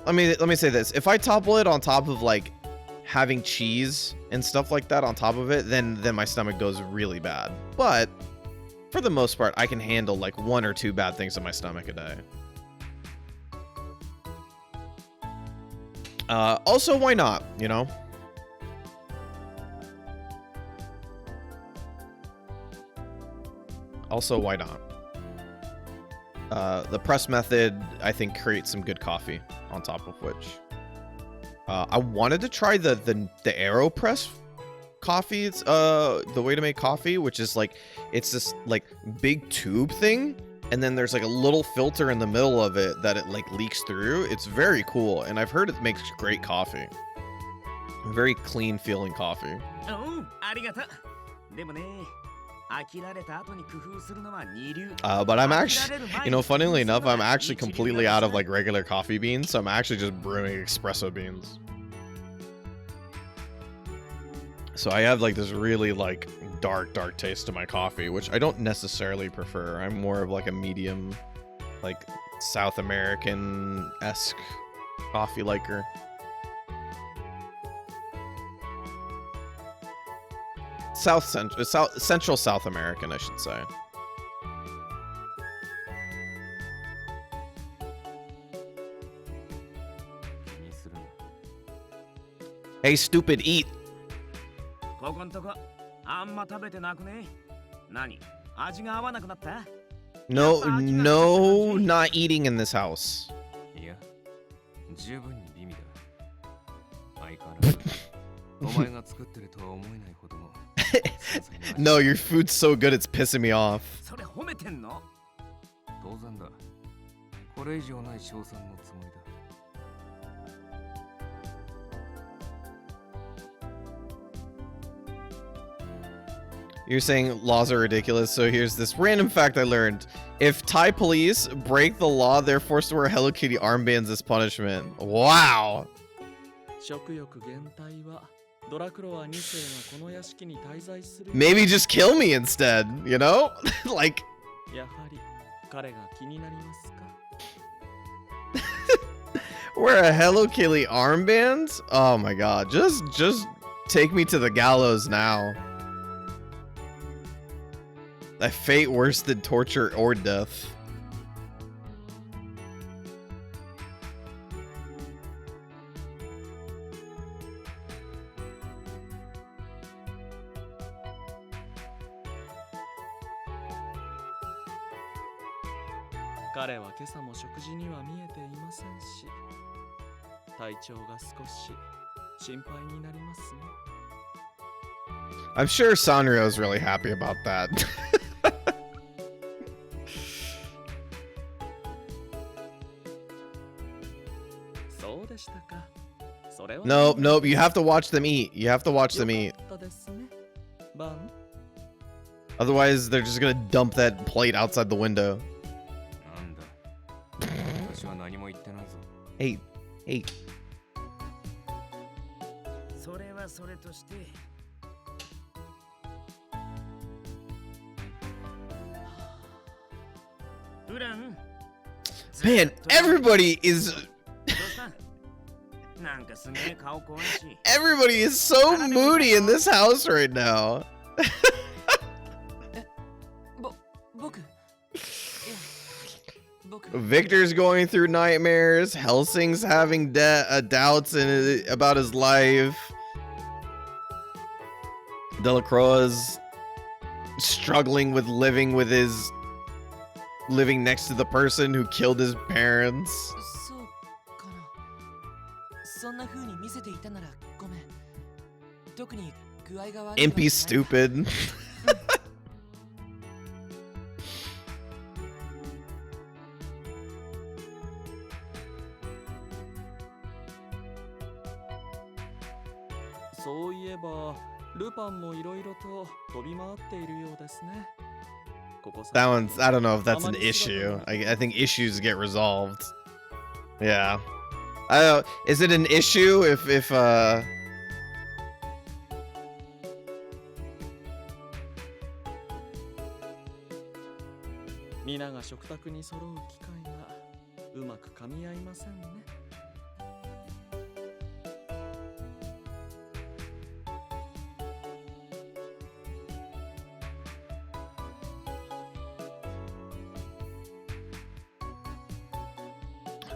Let me say this: if I topple it on top of like having cheese and stuff like that on top of it, then my stomach goes really bad. But for the most part, I can handle like 1 or 2 bad things in my stomach a day. Also, why not? You know. Also, why not? The press method, I think, creates some good coffee. On top of which, I wanted to try the AeroPress coffee. It's the way to make coffee, which is like, it's this like big tube thing, and then there's like a little filter in the middle of it that it like leaks through. It's very cool, and I've heard it makes great coffee. Very clean feeling coffee. Oh, ありがとう。でもね、飽きられた後に工夫するのは二流。 But I'm actually, you know, funnily enough, I'm actually completely out of like regular coffee beans, so I'm actually just brewing espresso beans. So I have like this really like dark taste to my coffee, which I don't necessarily prefer. I'm more of like a medium, like South American-esque coffee liker. Central South American, I should say. Hey, stupid, eat. ここんとこあんま食べてなくね。何？味が合わなくなった？ No, not eating in this house. いや、十分に美味だ。相変わらず、お前が作ってるとは思えないほどの。No, your food's so good, it's pissing me off. それ褒めてんの？当然だ。これ以上ない称賛のつもりだ。 You're saying laws are ridiculous, so here's this random fact I learned. If Thai police break the law, they're forced to wear Hello Kitty armbands as punishment. Wow! 食欲減退はドラクロワ2世がこの屋敷に滞在する。 Maybe just kill me instead, you know? Like... やはり彼が気になりますか? Wear a Hello Kitty armband? Oh my god, just take me to the gallows now. A fate worse than torture or death. I'm sure Sanrio's really happy about that. Nope, you have to watch them eat. You have to watch them eat. Otherwise, they're just gonna dump that plate outside the window. Hey. それはそれとして。 Man, everybody is so moody in this house right now. Victor's going through nightmares. Helsing's having doubts about his life. Delacroix's struggling with living next to the person who killed his parents. Impy's stupid. That one's, I don't know if that's an issue. I think issues get resolved. Yeah. I don't know. Is it an issue if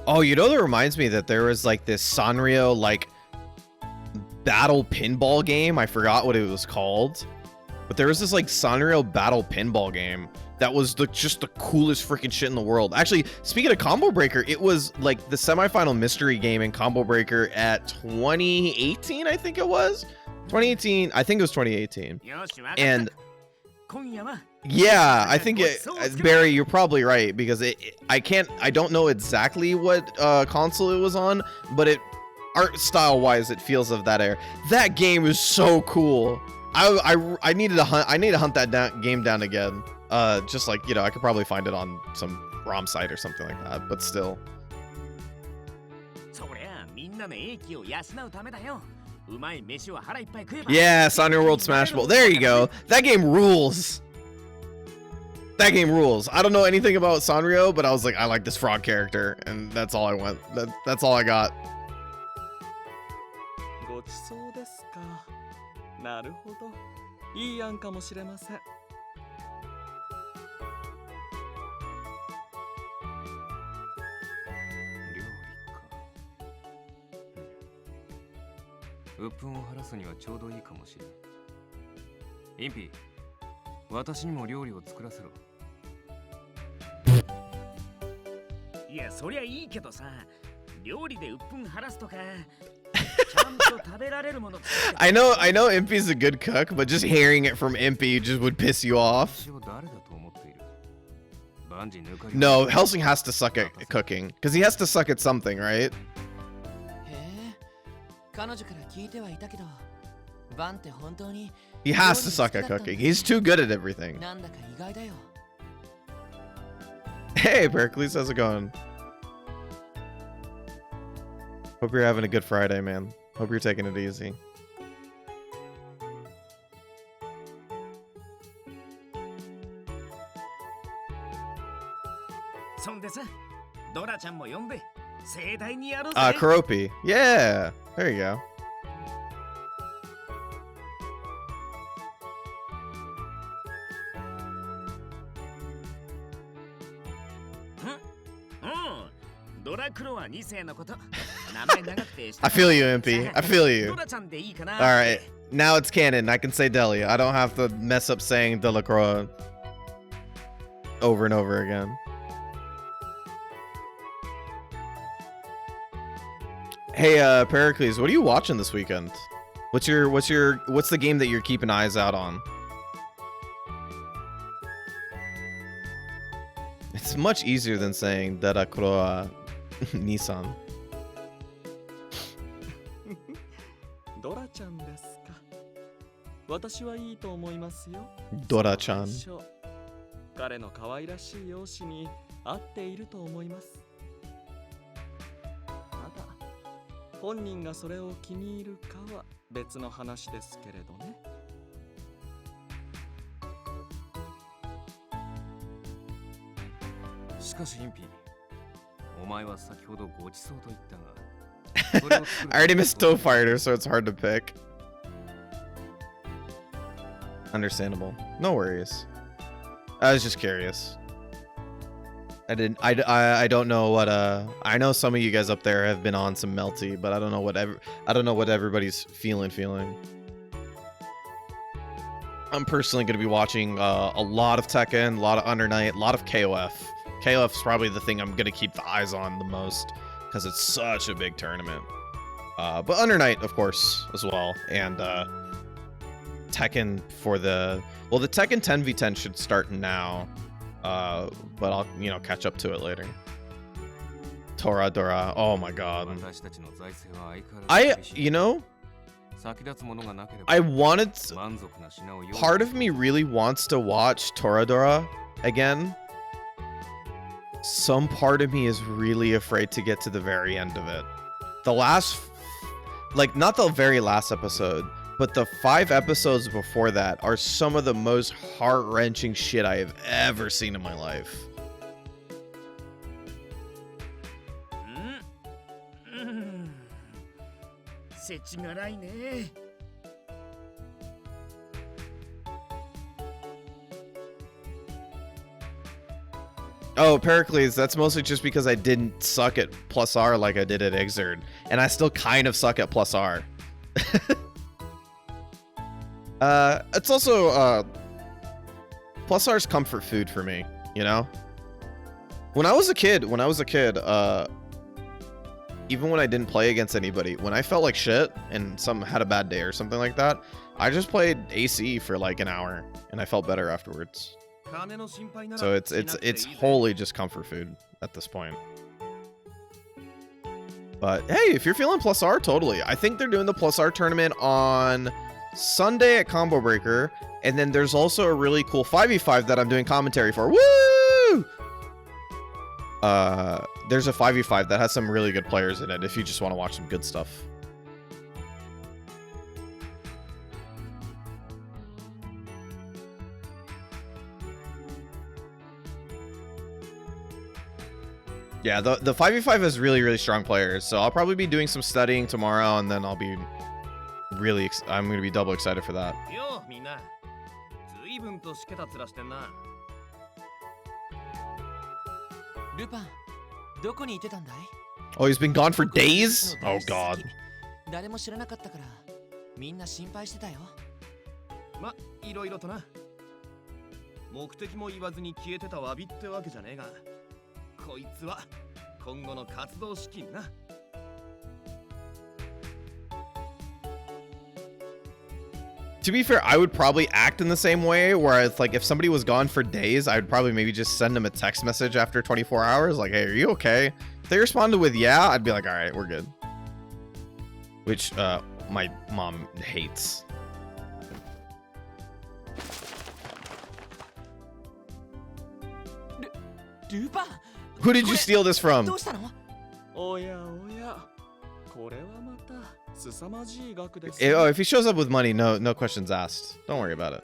Oh, you know, that reminds me that there was like this Sanrio like battle pinball game. I forgot what it was called, but there was this like Sanrio battle pinball game that was just the coolest freaking shit in the world. Actually, speaking of Combo Breaker, it was like the semifinal mystery game in Combo Breaker at 2018, I think it was. 2018, I think it was 2018. And yeah, I think Barry, you're probably right, because I don't know exactly what console it was on, but art style wise, it feels of that era. That game is so cool. I need to hunt that game down again. Just like, you know, I could probably find it on some ROM site or something like that, but still. Yeah, Sanrio World Smash Ball. There you go. That game rules. That game rules. I don't know anything about Sanrio, but I was like, I like this frog character, and that's all I went. That's all I got. ごちそうですか。なるほど。いい案かもしれません。鬱憤を晴らすにはちょうどいいかもしれん。インピー、私にも料理を作らせろ。いや、そりゃいいけどさ、料理で鬱憤晴らすとか、ちゃんと食べられるもの。I know Impy's a good cook, but just hearing it from Impy just would piss you off. No, Helsing has to suck at cooking, because he has to suck at something, right? He has to suck at cooking. He's too good at everything. Hey, Pericles, how's it going? Hope you're having a good Friday, man. Hope you're taking it easy. Kuropi. Yeah, there you go. I feel you, Impy. I feel you. Alright, now it's canon. I can say Delia. I don't have to mess up saying Delacroix over and over again. Hey, Pericles, what are you watching this weekend? What's the game that you're keeping eyes out on? It's much easier than saying Delacroix Nissan. ドラちゃんですか。私はいいと思いますよ。ドラちゃん。彼の可愛らしい容姿に合っていると思います。ただ、本人がそれを気に入るかは別の話ですけれどね。しかしインピー、お前は先ほどごちそうと言ったが。I already missed Toe Fighter, so it's hard to pick. Understandable. No worries. I was just curious. I don't know what I know some of you guys up there have been on some Melty, but I don't know what everybody's feeling. I'm personally going to be watching a lot of Tekken, a lot of Under Night, a lot of KOF. KOF's probably the thing I'm going to keep the eyes on the most, because it's such a big tournament. But Under Night, of course, as well. And Tekken for the Tekken 10v10 should start now. But I'll, catch up to it later. Toradora, oh my god. I wanted part of me really wants to watch Toradora again. Some part of me is really afraid to get to the very end of it. The last, not the very last episode, but the 5 episodes before that are some of the most heart-wrenching shit I have ever seen in my life. Oh, Pericles, that's mostly just because I didn't suck at plus R like I did at Exerd. And I still kind of suck at plus R. It's also, Plus R's comfort food for me, you know? When I was a kid, even when I didn't play against anybody, when I felt like shit and had a bad day or something like that, I just played AC for like an hour and I felt better afterwards. So it's wholly just comfort food at this point. But hey, if you're feeling Plus R, totally. I think they're doing the Plus R tournament on Sunday at Combo Breaker, and then there's also a really cool 5v5 that I'm doing commentary for. Woo! There's a 5v5 that has some really good players in it if you just want to watch some good stuff. Yeah, the 5v5 has really, really strong players, so I'll probably be doing some studying tomorrow, and then I'll be really, I'm going to be double excited for that. Oh, he's been gone for days? Oh, God. To be fair, I would probably act in the same way, where it's like if somebody was gone for days, I'd probably maybe just send them a text message after 24 hours, like, hey, are you okay? If they responded with yeah, I'd be like, all right, we're good. Which my mom hates. Who did you steal this from? Oh, if he shows up with money, no questions asked. Don't worry about it.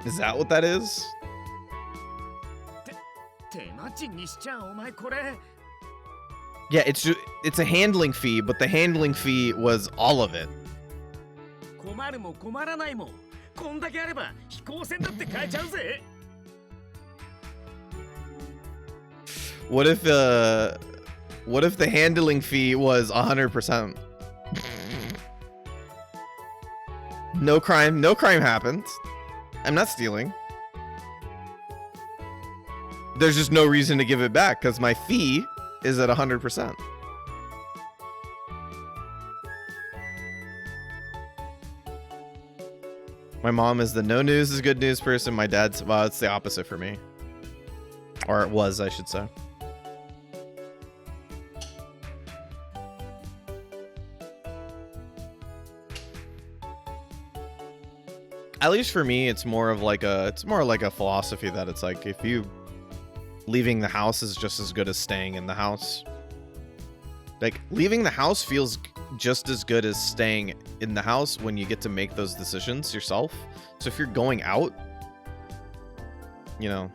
Is that what that is? Yeah, it's a handling fee, but the handling fee was all of it. What if the handling fee was 100%? No crime happened. I'm not stealing. There's just no reason to give it back because my fee is at 100%. My mom is the no news is good news person. My dad's, well, it's the opposite for me. Or it was, I should say. At least for me, it's more like a philosophy that it's like, if you leaving the house is just as good as staying in the house. Like, leaving the house feels just as good as staying in the house when you get to make those decisions yourself. So if you're going out, you know,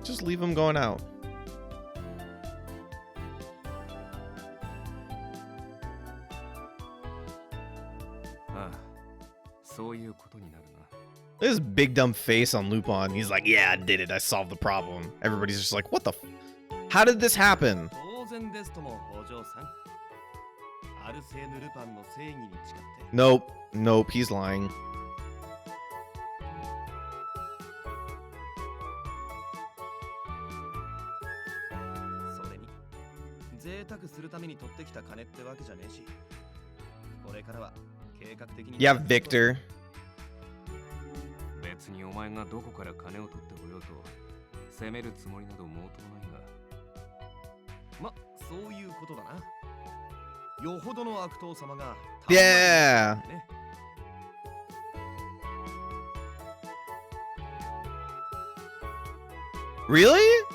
just leave them going out. This big dumb face on Lupin. He's like, yeah, I did it. I solved the problem. Everybody's just like, what the how did this happen? Nope, he's lying. Yeah, Victor. Yeah. Really?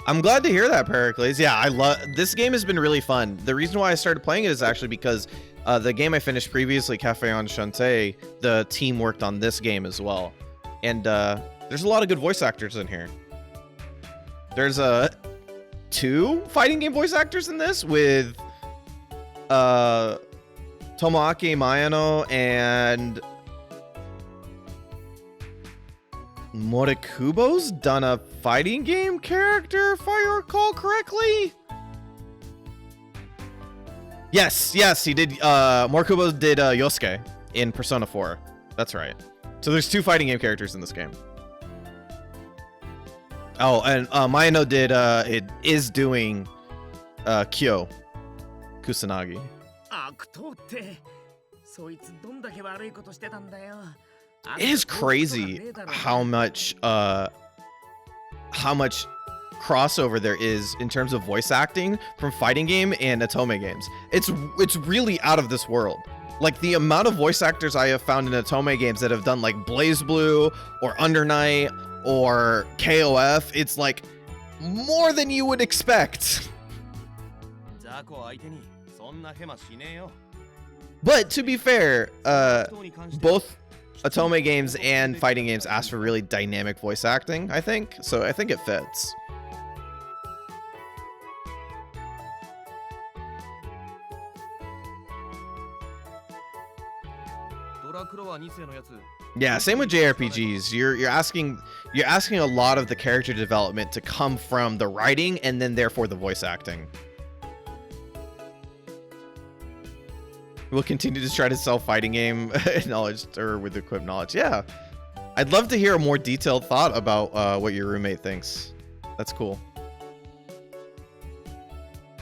I'm glad to hear that, Pericles. Yeah, I love this game. Has been really fun. The reason why I started playing it is actually because the game I finished previously, Cafe Enchanté, the team worked on this game as well. And there's a lot of good voice actors in here. There's 2 fighting game voice actors in this with Tomoaki Mayano and Morikubo's done a fighting game character, if I recall correctly. Yes, he did. Morikubo did Yosuke in Persona 4. That's right. So there's 2 fighting game characters in this game. Oh, and Mayano did it is doing Kyo Kusanagi. 悪党って、そいつどんだけ悪いことしてたんだよ。It is crazy how much crossover there is in terms of voice acting from fighting game and Otome games. It's really out of this world. Like the amount of voice actors I have found in Otome games that have done like Blaze Blue or Under Night or KOF, it's like more than you would expect. But to be fair, both Otome games and fighting games ask for really dynamic voice acting, I think. So I think it fits. Yeah, same with JRPGs. You're asking a lot of the character development to come from the writing and then therefore the voice acting. We'll continue to try to sell fighting game knowledge or with equipped knowledge. Yeah, I'd love to hear a more detailed thought about what your roommate thinks. That's cool.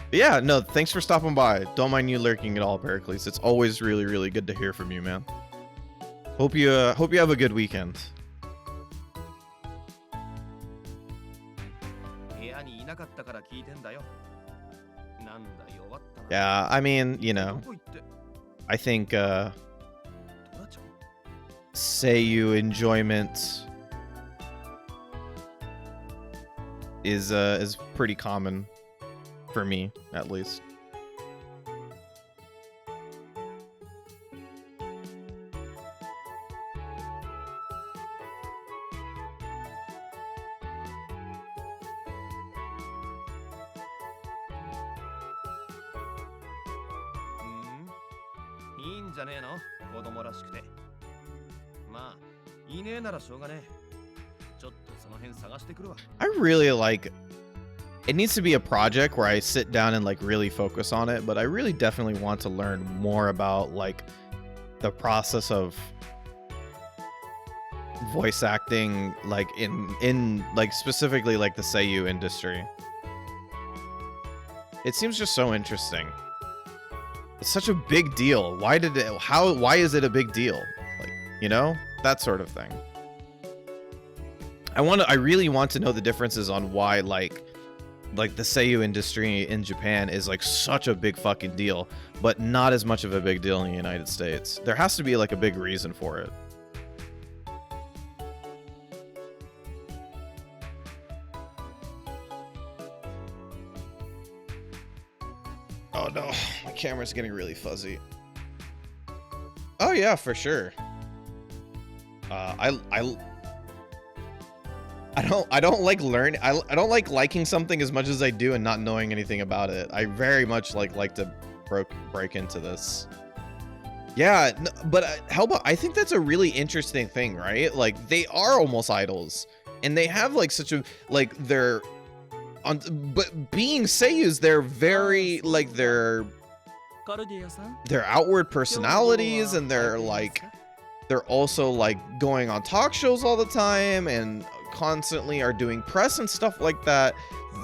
But yeah, no, thanks for stopping by. Don't mind you lurking at all, Pericles. It's always really, really good to hear from you, man. Hope you have a good weekend. Yeah, I mean, you know, I think Seiyu enjoyment is pretty common for me, at least. I really like it. Needs to be a project where I sit down and like really focus on it, but I really definitely want to learn more about like the process of voice acting, like in like specifically like the Seiyu industry. It seems just so interesting. It's such a big deal. Why is it a big deal? Like, you know, that sort of thing. I really want to know the differences on why like the Seiyu industry in Japan is like such a big fucking deal, but not as much of a big deal in the United States. There has to be like a big reason for it. Oh no, my camera's getting really fuzzy. Oh yeah, for sure. I don't like I don't like liking something as much as I do and not knowing anything about it. I very much like to break into this. Yeah, but Hellboy, I think that's a really interesting thing, right? Like they are almost idols, and they have like such a like they're on, but being seiyus, they're very like their outward personalities, and they're also like going on talk shows all the time and constantly are doing press and stuff like that.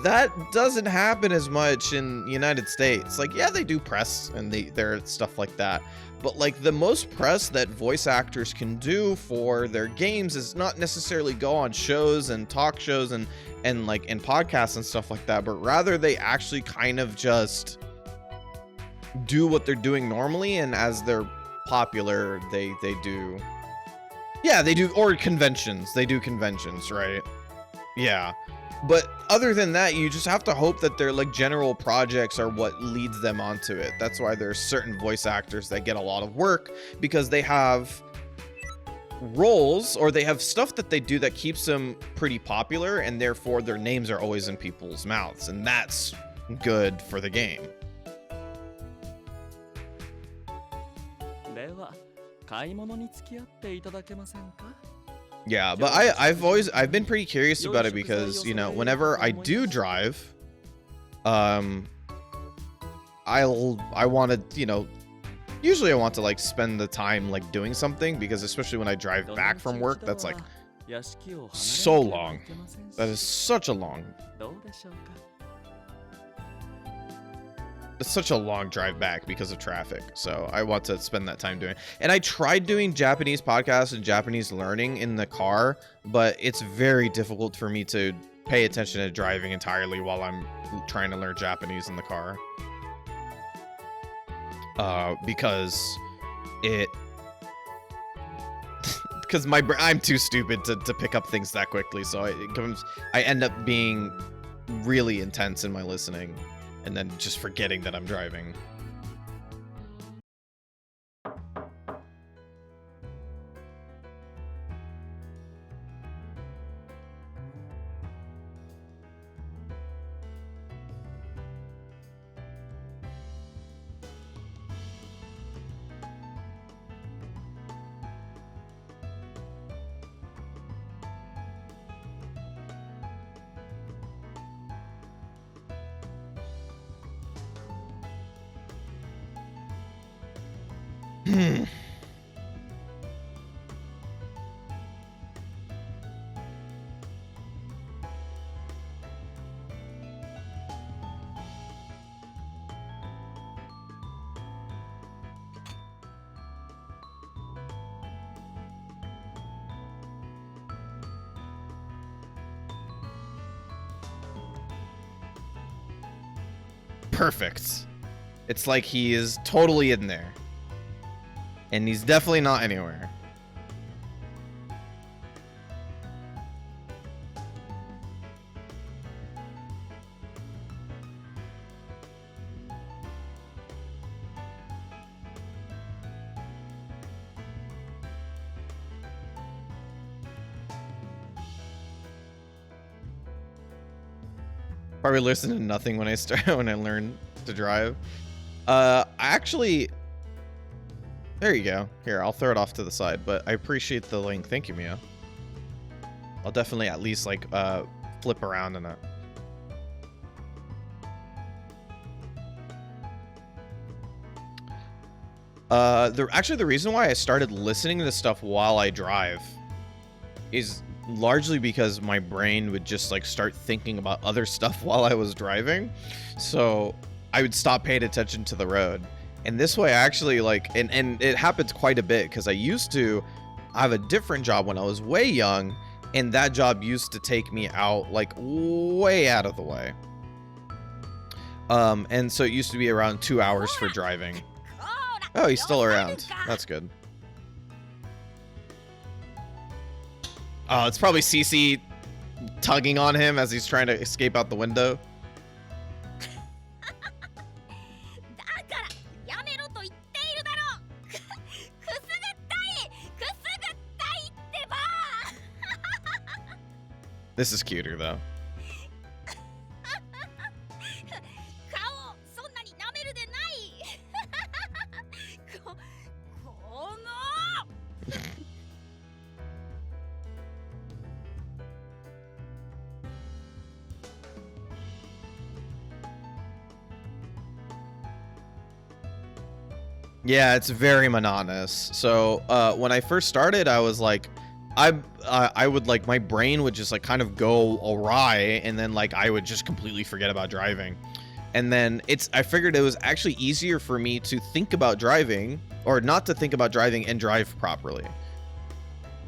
That doesn't happen as much in the United States. Like, yeah, they do press and their stuff like that, but like the most press that voice actors can do for their games is not necessarily go on shows and talk shows and podcasts and stuff like that, but rather they actually kind of just do what they're doing normally, and as they're popular, they do. Yeah, they do, or conventions. They do conventions, right? Yeah. But other than that, you just have to hope that their like general projects are what leads them onto it. That's why there's certain voice actors that get a lot of work, because they have roles or they have stuff that they do that keeps them pretty popular, and therefore their names are always in people's mouths, and that's good for the game. Yeah, but I've been pretty curious about it because, you know, whenever I do drive, I want to, you know, usually I want to like spend the time like doing something, because especially when I drive back from work, that's like so long. That is such a long. It's such a long drive back because of traffic. So I want to spend that time doing it. And I tried doing Japanese podcasts and Japanese learning in the car, but it's very difficult for me to pay attention to driving entirely while I'm trying to learn Japanese in the car. Because I'm too stupid to pick up things that quickly. So I end up being really intense in my listening, and then just forgetting that I'm driving. Perfect. It's like he is totally in there. And he's definitely not anywhere. Probably listen to nothing when I learn to drive. Actually, there you go. Here, I'll throw it off to the side, but I appreciate the link. Thank you, Mia. I'll definitely at least like flip around in it. Actually, the reason why I started listening to stuff while I drive is largely because my brain would just like start thinking about other stuff while I was driving. So I would stop paying attention to the road. And this way I actually like, and it happens quite a bit, because I used to have a different job when I was way young, and that job used to take me out like way out of the way. And so it used to be around 2 hours for driving. Oh, he's still around. That's good. Oh, it's probably Cece tugging on him as he's trying to escape out the window. This is cuter though. Yeah, it's very monotonous. So when I first started, I was like, I would like, my brain would just like kind of go awry, and then like I would just completely forget about driving. And then I figured it was actually easier for me to think about driving, or not to think about driving and drive properly.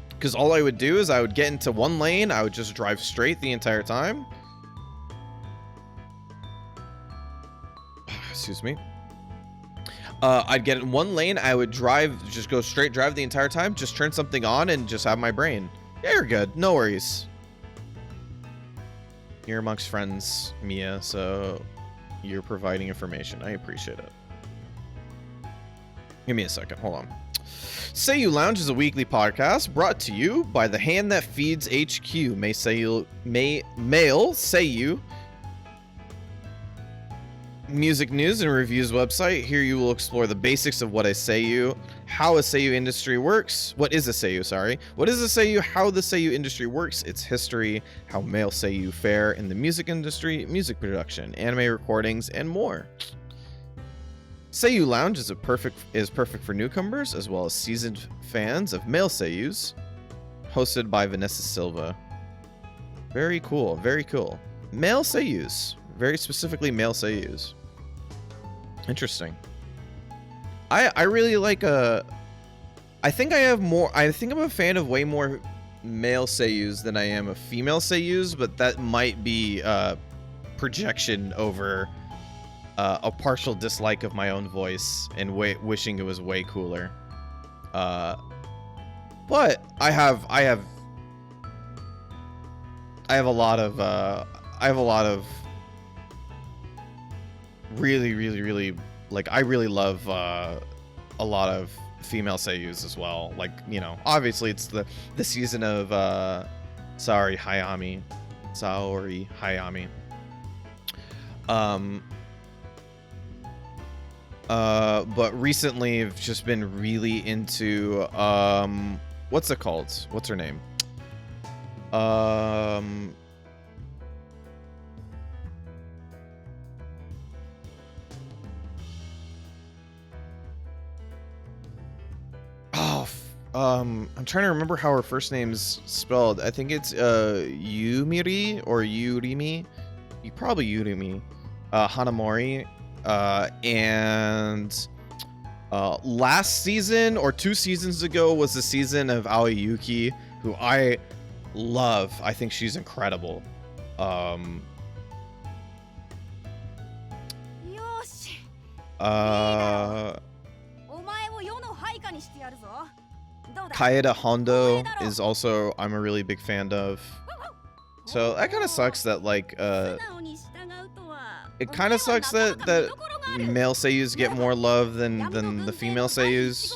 Because all I would do is I would get into one lane, I would just drive straight the entire time. Excuse me. I'd get in one lane, I would just go straight drive the entire time, just turn something on and just have my brain. Yeah, you're good. No worries. You're amongst friends, Mia, so you're providing information. I appreciate it. Give me a second. Hold on. Seiyu Lounge is a weekly podcast brought to you by the hand that feeds HQ. Mail Seiyu music news and reviews website. Here you will explore the basics of what a Seiyu, how a Seiyu industry works. What is a Seiyu? Sorry. What is a Seiyu? How the Seiyu industry works. Its history. How male Seiyu fare in the music industry, music production, anime recordings, and more. Seiyu Lounge is perfect for newcomers as well as seasoned fans of male seiyus. Hosted by Vanessa Silva. Very cool. Very cool. Male seiyus. Very specifically male seiyus. Interesting. I really like I think I'm a fan of way more male seiyus than I am of female seiyus, but that might be projection over a partial dislike of my own voice and wishing it was way cooler. But I have a lot of really like I really love a lot of female seiyus as well. Like, you know, obviously it's the season of Saori Hayami. But recently I've just been really into what's it called? What's her name? I'm trying to remember how her first name's spelled. I think it's Yumiri or Yurimi. Probably Yurimi. Hanamori. And last season or 2 seasons ago was the season of Aoi Yuki, who I love. I think she's incredible. Kaeda Hondo is also I'm a really big fan of. So that kind of sucks that like it kind of sucks that male seiyus get more love than the female seiyus.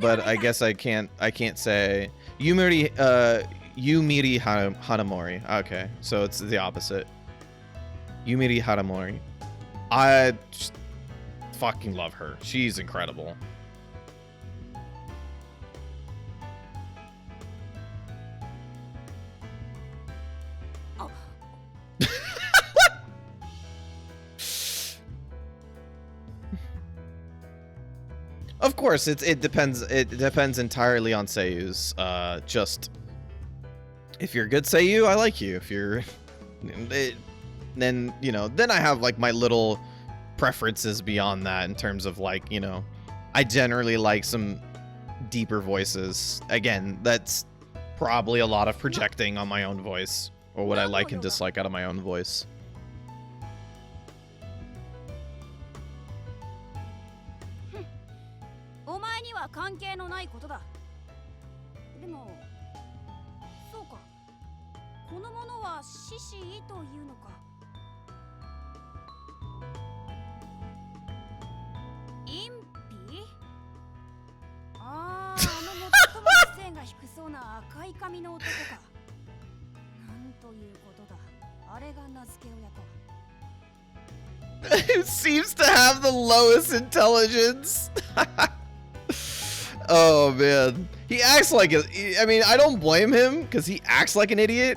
But I guess I can't say Yumiri Hanamori. Okay, so it's the opposite. Yumiri Hanamori. I just fucking love her. She's incredible. Of course, it depends. It depends entirely on seiyus. Just if you're a good seiyu, I like you. If you're, then you know, then I have like my little preferences beyond that in terms of like, you know, I generally like some deeper voices. Again, that's probably a lot of projecting on my own voice or what I like and dislike out of my own voice. Who seems to have the lowest intelligence? Oh man, he acts like I mean, I don't blame him because he acts like an idiot.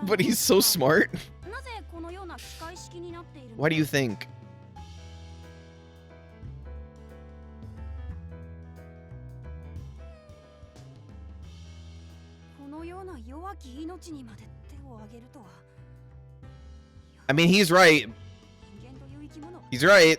But he's so smart. Why do you think? I mean, he's right. He's right.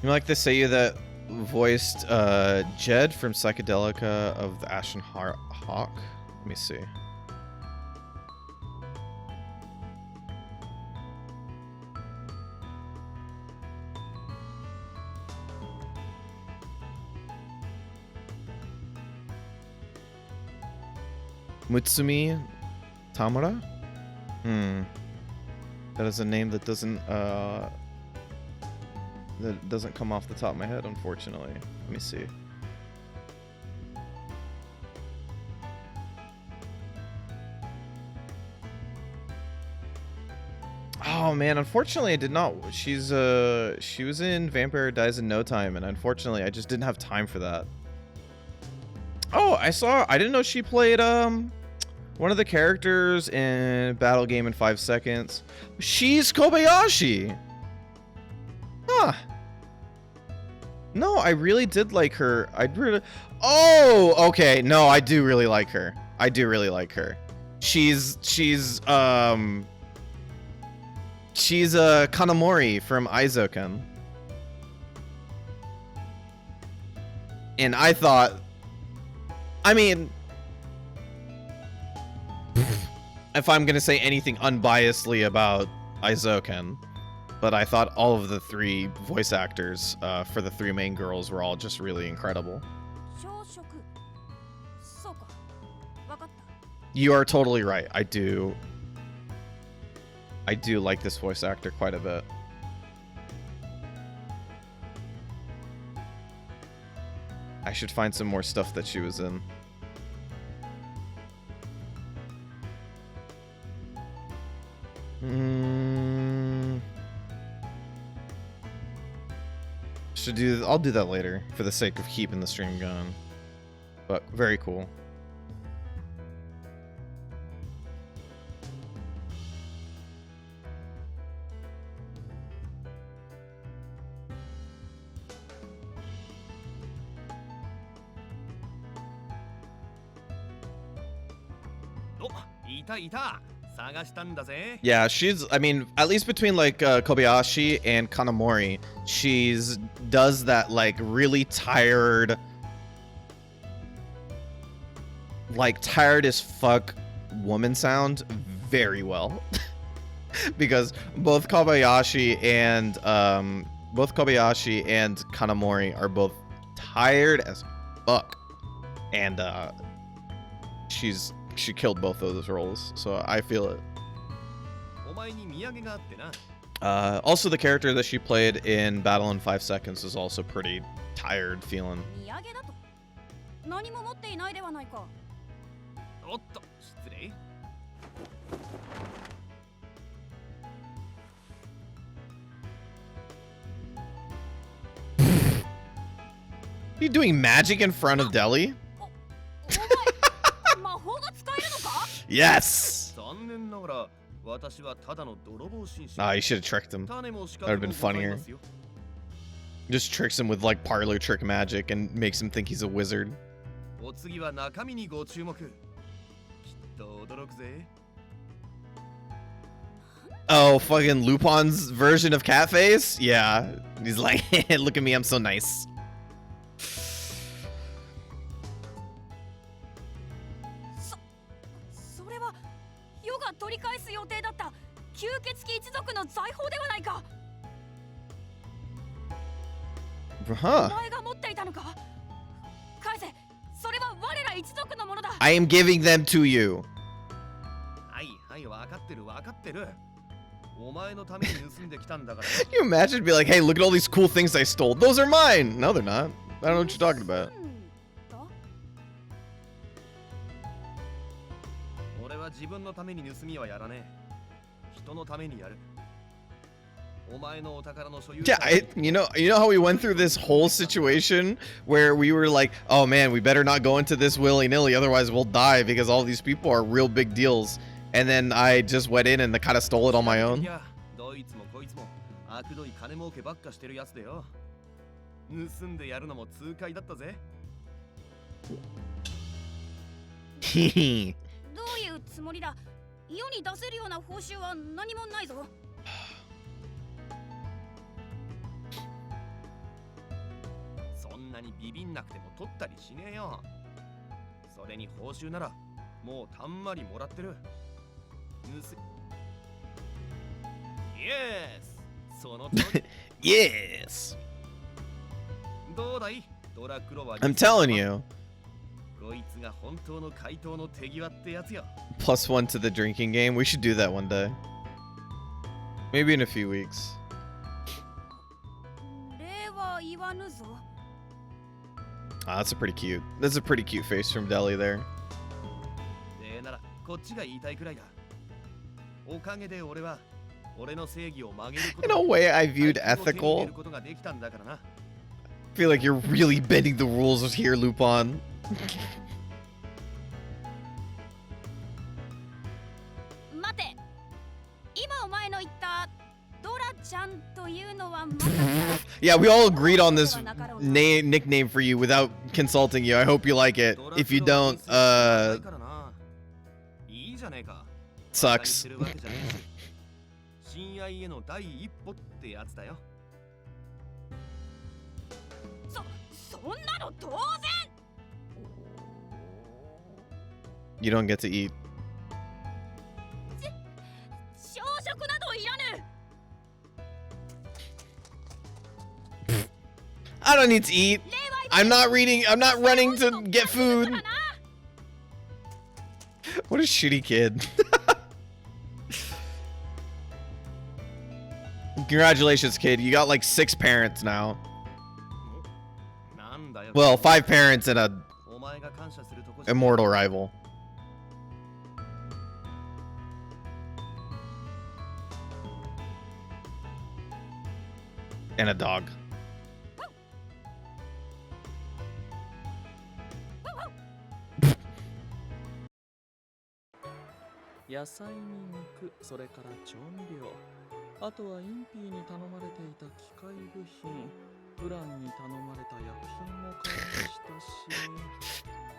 You like the seiyu that voiced Jed from Psychedelica of the Ashen Hawk? Let me see. Mutsumi Tamura? That is a name that doesn't come off the top of my head, unfortunately. Let me see. Oh man, unfortunately I did not. She was in Vampire Dies in No Time, and unfortunately I just didn't have time for that. Oh, I didn't know she played one of the characters in Battle Game in 5 Seconds. She's Kobayashi. Huh. No, I really did like her. Oh, okay. No, I do really like her. I do really like her. She's Kanamori from Aizoken. And I thought, I mean, if I'm gonna say anything unbiasedly about Aizoken, but I thought all of the 3 voice actors for the 3 main girls were all just really incredible. You are totally right. I do like this voice actor quite a bit. I should find some more stuff that she was in. I'll do that later for the sake of keeping the stream going. But very cool. Yeah, she's, I mean, at least between like Kobayashi and Kanamori, she's does that like really tired, like tired as fuck woman sound very well. Because both Kobayashi and Kanamori are both tired as fuck, and she killed both of those roles, so I feel it. Also, the character that she played in Battle in 5 Seconds is also pretty tired feeling. You doing magic in front of Deli? Yes! Ah, you should have tricked him. That would have been funnier. Just tricks him with like parlor trick magic and makes him think he's a wizard. Oh, fucking Lupin's version of Catface? Yeah. He's like, look at me, I'm so nice. Huh. I am giving them to you. You imagine be like, hey, look at all these cool things I stole. Those are mine. No, they're not. I don't know what you're talking about. Yeah, you know how we went through this whole situation where we were like, oh man, we better not go into this willy-nilly, otherwise we'll die because all these people are real big deals. And then I just went in and kind of stole it on my own. Yes. I'm telling you. +1 to the drinking game. We should do that one day. Maybe in a few weeks. That's a pretty cute. That's a pretty cute face from Deli there. In a way I viewed ethical. I feel like you're really bending the rules here, Lupin. 待て、今お前の言ったドラちゃんというのはまさか Yeah, we all agreed on this nickname for you without consulting you. I hope you like it. If you don't, sucks. 親愛への第一歩ってやつだよ。そんなの当然 You don't get to eat. 朝食などいらぬ I don't need to eat. I'm not running to get food. What a shitty kid. Congratulations, kid. You got like 6 parents now. Well, 5 parents and a immortal rival. And a dog.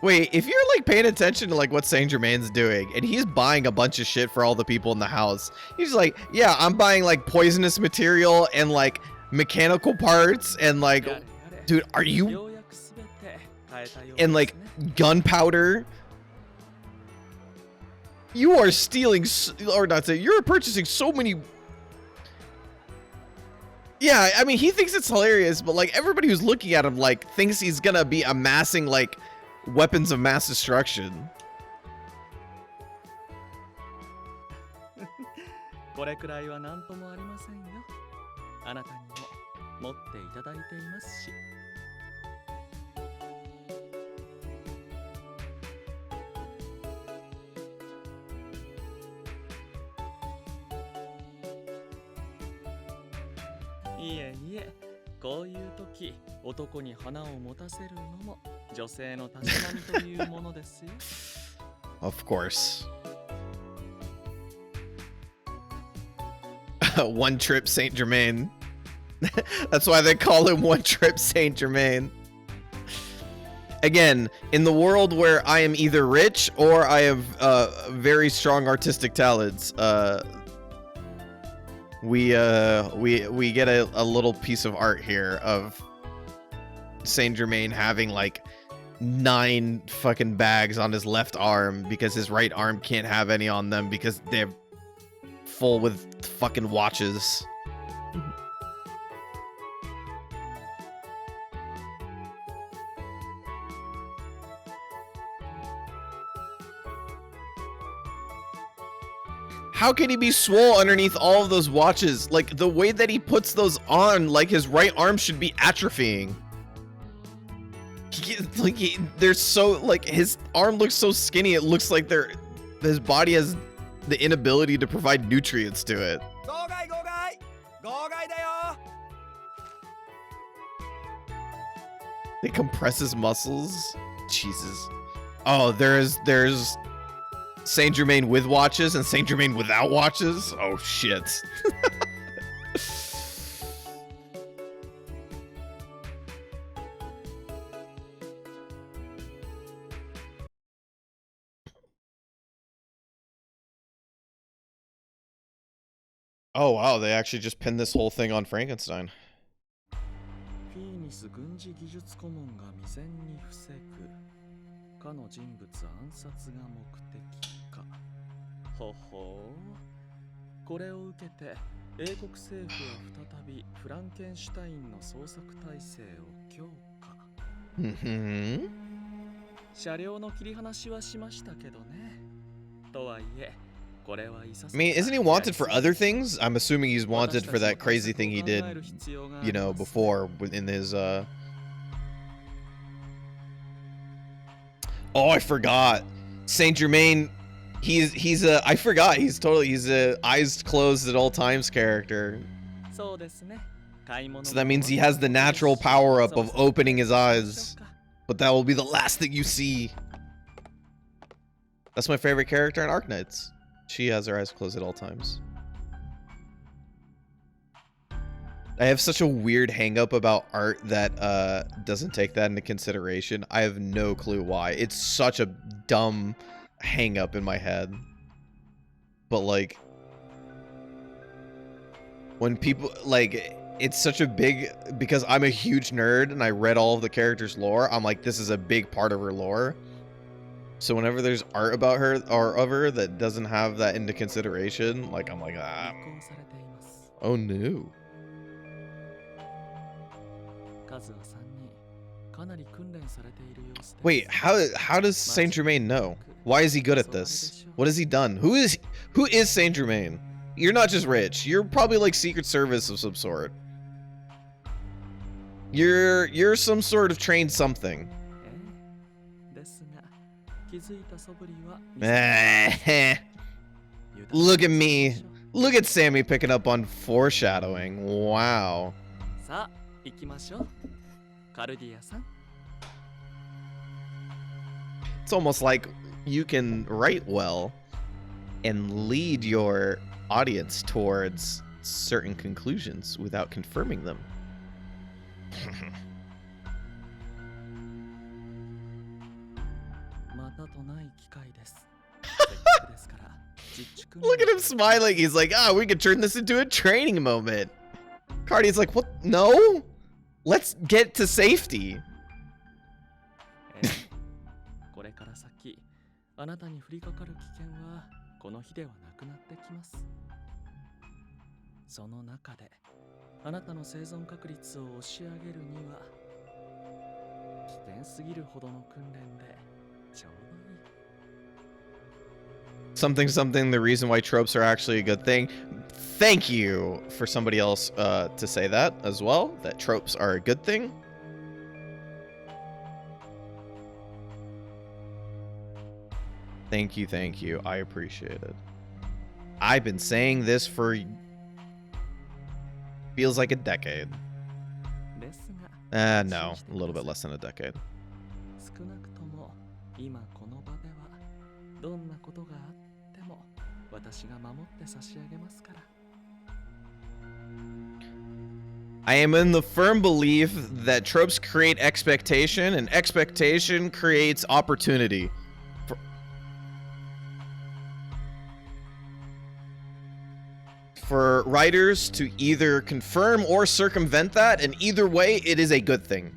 Wait, if you're like paying attention to like what Saint Germain's doing, and he's buying a bunch of shit for all the people in the house, he's like, yeah, I'm buying like poisonous material and like mechanical parts and like, dude, are you, and like gunpowder. You are stealing, or not say, you're purchasing so many. Yeah, I mean, he thinks it's hilarious, but like everybody who's looking at him like thinks he's gonna be amassing like weapons of mass destruction. これくらいは何ともありませんよ。あなたにも持っていただいていますし。いえいえ、こういう時、男に花を持たせるのも女性のたしなみというものですよ。Of course. One Trip Saint Germain. That's why they call him One Trip Saint Germain. Again, in the world where I am either rich or I have very strong artistic talents, we get a little piece of art here of Saint Germain having like 9 fucking bags on his left arm because his right arm can't have any on them because they're full with fucking watches. How can he be swole underneath all of those watches? Like, the way that he puts those on, like, his right arm should be atrophying. They're so, like, his arm looks so skinny, it looks like his body has the inability to provide nutrients to it. They compress his muscles? Jesus. Oh, there's Saint Germain with watches and Saint Germain without watches? Oh shit. Oh wow, they actually just pinned this whole thing on Frankenstein. Mm-hmm. I mean, isn't he wanted for other things? I'm assuming he's wanted for that crazy thing he did, you know, before in his, Oh, I forgot. Saint Germain He's a I forgot he's a eyes closed at all times character. So that means he has the natural power up of opening his eyes, but that will be the last thing you see. That's my favorite character in Arknights. She has her eyes closed at all times. I have such a weird hang-up about art that doesn't take that into consideration. I have no clue why. It's such a dumb hang-up in my head. But like, when people like, it's such a big, because I'm a huge nerd and I read all of the characters' lore, I'm like, this is a big part of her lore. So whenever there's art about her or of her that doesn't have that into consideration, like, I'm like, ah, oh no. Wait, how does Saint Germain know? Why is he good at this? What has he done? Who is Saint Germain? You're not just rich. You're probably like Secret Service of some sort. You're some sort of trained something. Look at me. Look at Sammy picking up on foreshadowing. Wow. It's almost like you can write well and lead your audience towards certain conclusions without confirming them. Look at him smiling. He's like, we could turn this into a training moment. Cardi's like, what? No? Let's get to safety. Something, the reason why tropes are actually a good thing. Thank you for somebody else to say that as well, that tropes are a good thing. Thank you. I appreciate it. I've been saying this for feels like a decade. No, a little bit less than a decade. I am in the firm belief that tropes create expectation, and expectation creates opportunity. For writers to either confirm or circumvent that, and either way, it is a good thing.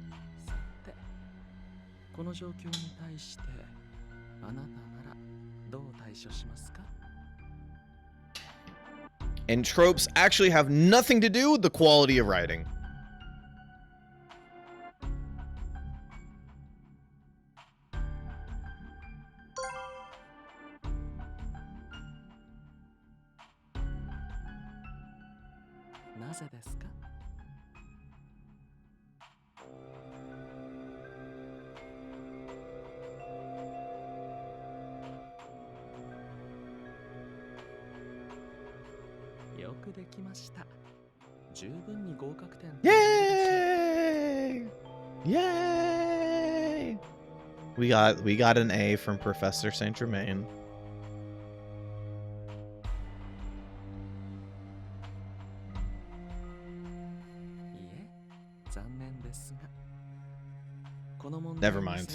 And tropes actually have nothing to do with the quality of writing. Yay! Yay! We got an A from Professor Saint Germain. Never mind.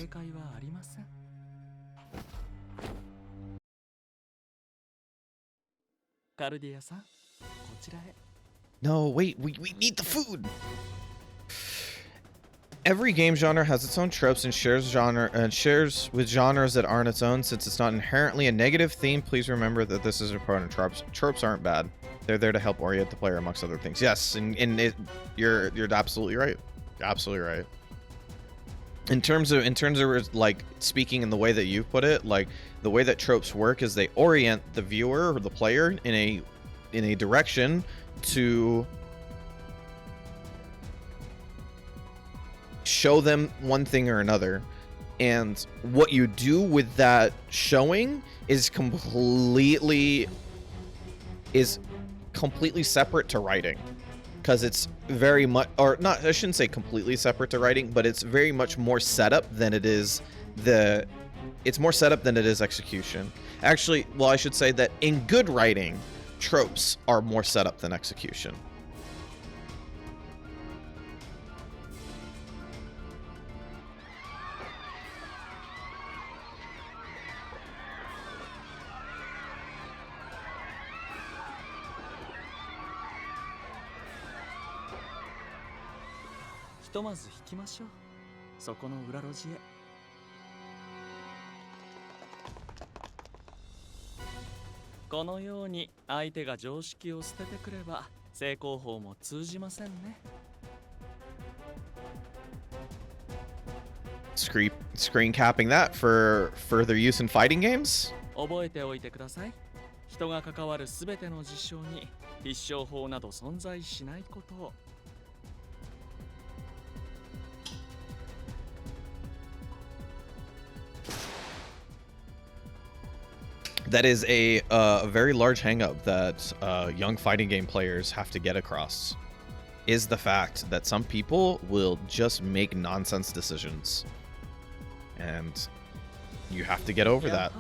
No, wait, we need the food. Every game genre has its own tropes and shares with genres that aren't its own. Since it's not inherently a negative theme, please remember that this is a part of tropes. Tropes aren't bad. They're there to help orient the player amongst other things. Yes, and you're absolutely right. Absolutely right. In terms of like speaking in the way that you've put it, like the way that tropes work is they orient the viewer or the player in a direction to show them one thing or another. And what you do with that showing is completely separate to writing, because it's very much, or not, I shouldn't say completely separate to writing, but it's very much more setup than it is it's more setup than it is execution. Actually, well, I should say that in good writing, tropes are more setup than execution. Screen capping that for further use in fighting games? 覚えておいてください。人が関わるすべての事象に必勝法など存在しないことを。That is a very large hangup that young fighting game players have to get across, is the fact that some people will just make nonsense decisions. And you have to get over that.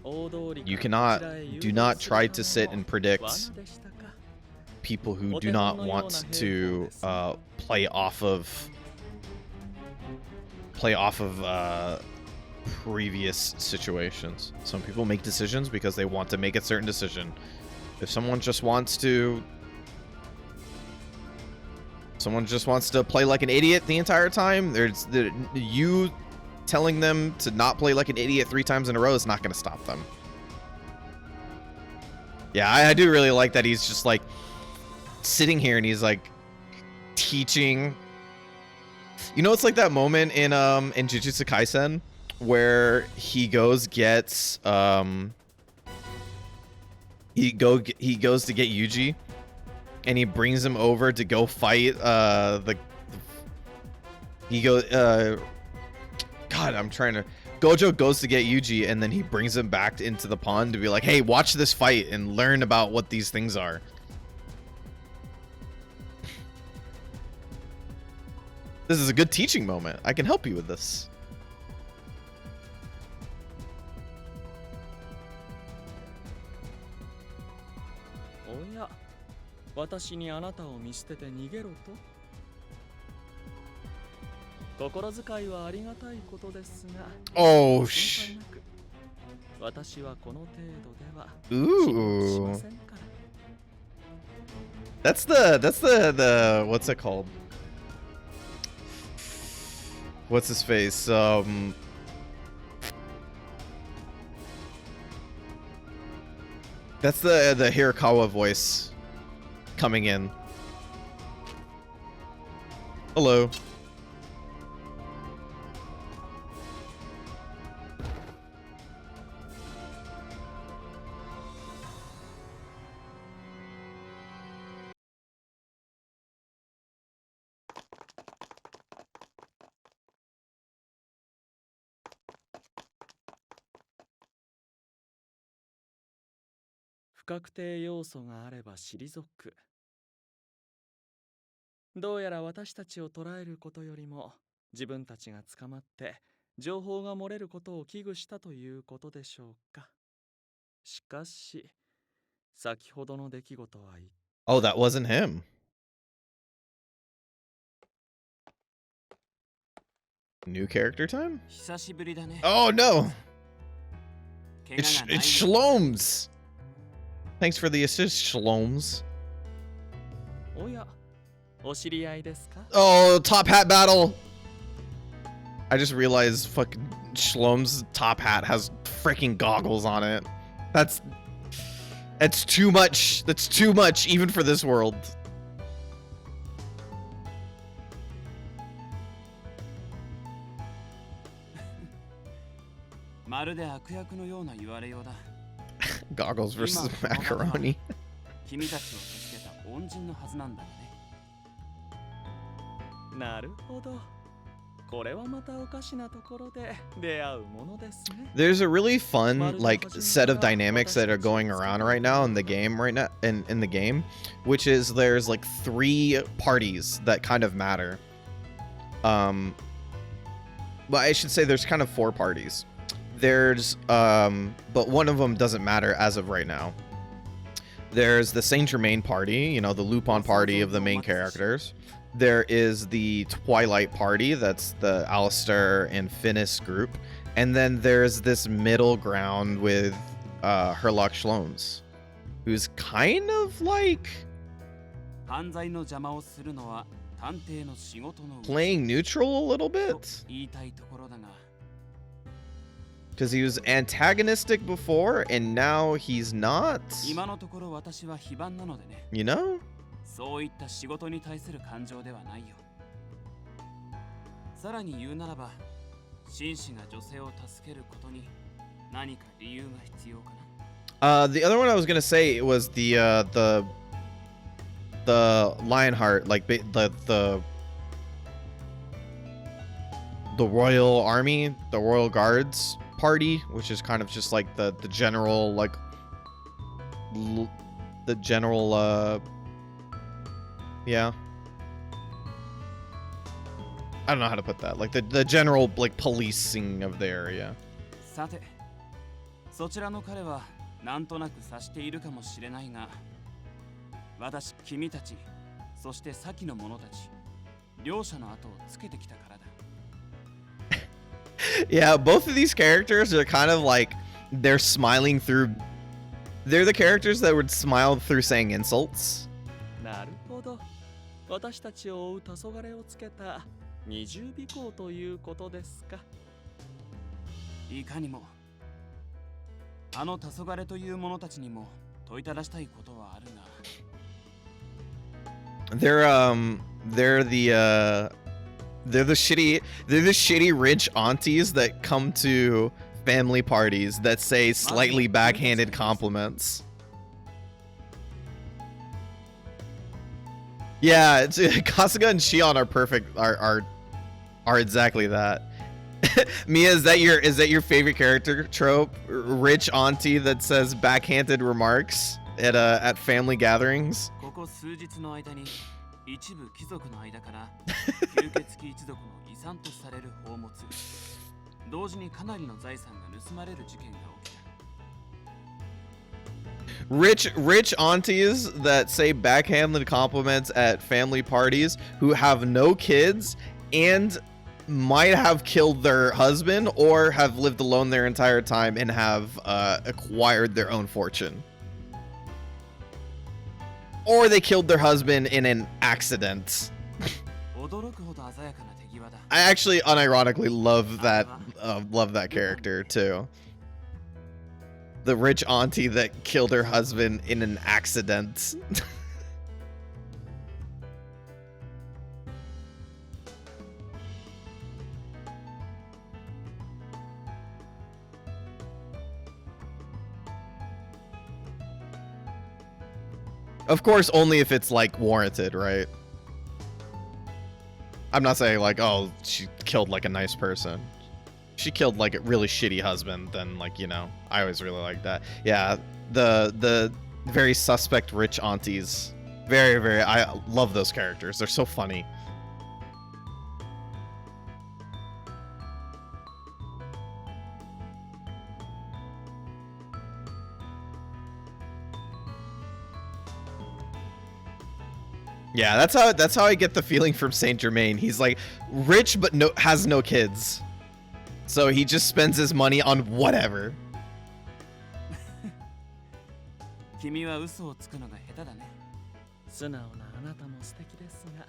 You do not try to sit and predict people who do not want to play off of previous situations. Some people make decisions because they want to make a certain decision. If someone just wants to play like an idiot the entire time, you telling them to not play like an idiot 3 times in a row is not going to stop them. Yeah, I do really like that he's just like sitting here and he's like teaching. You know, it's like that moment in Jujutsu Kaisen where he goes to get Yuji, and he brings him over to go fight Gojo goes to get Yuji, and then he brings him back into the pond to be like, hey, watch this fight and learn about what these things are. This is a good teaching moment. I can help you with this. Oh, ooh. That's the what's it called? What's his face? That's the Hirakawa voice coming in. Hello. Oh, that wasn't him. New character time? Oh no! It's Shlomes! Thanks for the assist, Shlomes. Oh, top hat battle! I just realized fucking Shlomes' top hat has freaking goggles on it. That's too much. That's too much, even for this world. Goggles versus macaroni. これはまたおかしなところで出会うものですね。 There's a really fun like set of dynamics that are going around right now in the game in the game, which is there's like 3 parties that kind of matter. Well, I should say there's kind of 4 parties. There's but one of them doesn't matter as of right now. There's the Saint Germain party, you know, the Lupin party of the main characters. There is the Twilight party, that's the Alistair and Finnis group. And then there's this middle ground with Herlock Sholmes, who's kind of like playing neutral a little bit. Because he was antagonistic before, and now he's not. You know? そういった仕事に対する感情ではないよ。さらに言うならば、紳士が女性を助けることに何か理由が必要かな。The other one I was gonna say was the Lionheart, like the Royal Army, the Royal Guards party, which is kind of just like the general like the general yeah. I don't know how to put that. Like the general like policing of the area. さて、そちらの彼はなんとなく察しているかもしれないが、私、君たち、そして先の者たち、両者の後をつけてきたからだ。Yeah, both of these characters are kind of like they're smiling through. They're the characters that would smile through saying insults. なるほど。私たちを追う黄昏をつけた二重尾行ということですか。いかにも、あの黄昏という者たちにも問いただしたいことはあるが。They're the shitty rich aunties that come to family parties that say slightly backhanded compliments. Yeah, it's Kasuga and Shion are perfect. Are exactly that. Mia, is that your favorite character trope? Rich auntie that says backhanded remarks at family gatherings. ここ数日の間に一部貴族の間から吸血鬼一族の遺産とされる宝物、同時にかなりの財産が盗まれる事件が起きた。Rich aunties that say backhanded compliments at family parties who have no kids and might have killed their husband or have lived alone their entire time and have acquired their own fortune. Or they killed their husband in an accident. I actually unironically love that character too. The rich auntie that killed her husband in an accident. Of course, only if it's like warranted, right? I'm not saying like, oh, she killed like a nice person. She killed like a really shitty husband, then like, you know, I always really like that. Yeah, the very suspect rich aunties. Very, I love those characters. They're so funny. Yeah, that's how I get the feeling from Saint Germain. He's like rich but has no kids. So he just spends his money on whatever. 君は嘘をつくのが下手だね。素直なあなたも素敵ですが、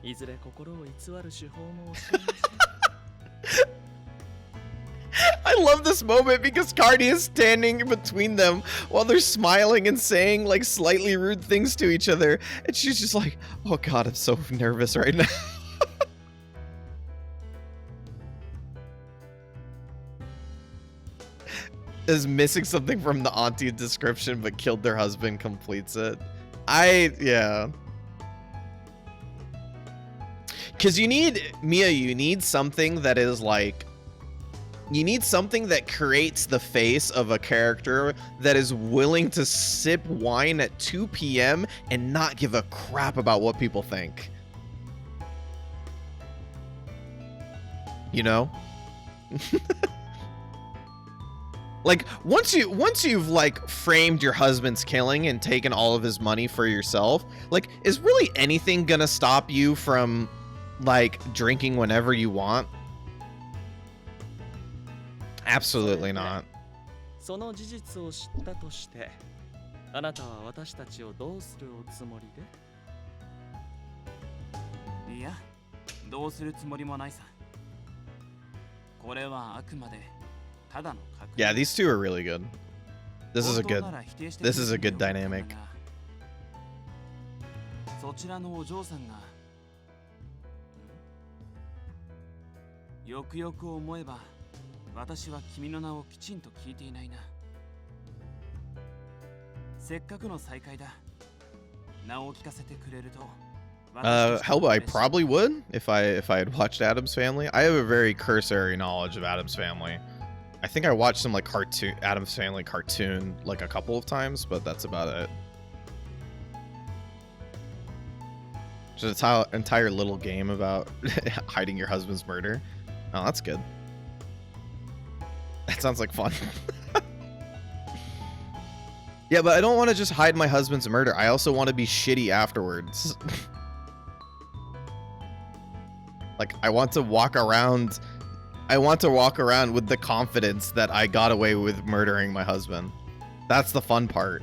いずれ心を偽る手法も教えません。I love this moment because Cardi is standing between them while they're smiling and saying like slightly rude things to each other, and she's just like, "Oh God, I'm so nervous right now." Is missing something from the auntie description, but killed their husband completes it. Yeah. Because you need, Mia, you need something that is like, you need something that creates the face of a character that is willing to sip wine at 2 p.m. and not give a crap about what people think. You know? Like, once you've like framed your husband's killing and taken all of his money for yourself, like, is really anything gonna stop you from like drinking whenever you want? Absolutely not. その事実を知ったとして、あなたは私たちをどうするおつもりで？いや、どうするつもりもないさ。これはあくまでただの確認。 Yeah, these two are really good. This is a good dynamic. そちらのお嬢さんがよくよく思えば私は君の名をきちんと聞いていないな。せっかくの再会だ。名を聞かせてくれると。Hell, I probably would if I had watched Addams Family. I have a very cursory knowledge of Addams Family. I think I watched some like Addams Family cartoon like a couple of times, but that's about it. Just an entire little game about hiding your husband's murder. Oh, that's good. That sounds like fun. Yeah, but I don't want to just hide my husband's murder. I also want to be shitty afterwards. Like, I want to walk around with the confidence that I got away with murdering my husband. That's the fun part.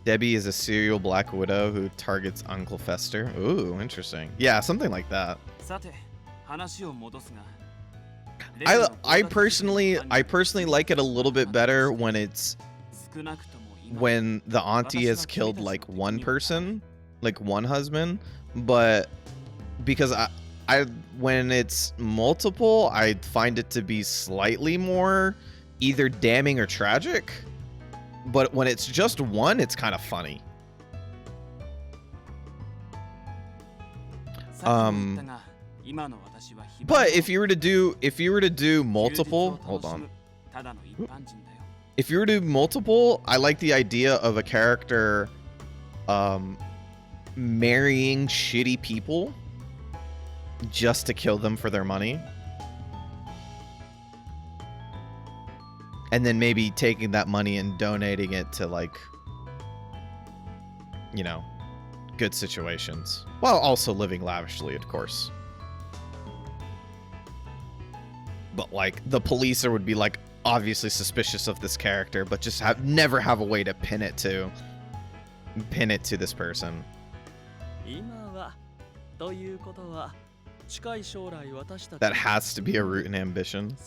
Debbie is a serial Black Widow who targets Uncle Fester. Ooh, interesting. Yeah, something like that. I personally like it a little bit better when the auntie has killed like one person, like one husband, but because I when it's multiple, I find it to be slightly more either damning or tragic. But when it's just one, it's kind of funny. But if you were to do multiple, hold on. If you were to do multiple, I like the idea of a character marrying shitty people just to kill them for their money. And then maybe taking that money and donating it to, like, you know, good situations. While also living lavishly, of course. But, like, the police would be, like, obviously suspicious of this character, but just never have a way to pin it to this person. That has to be a root and ambition.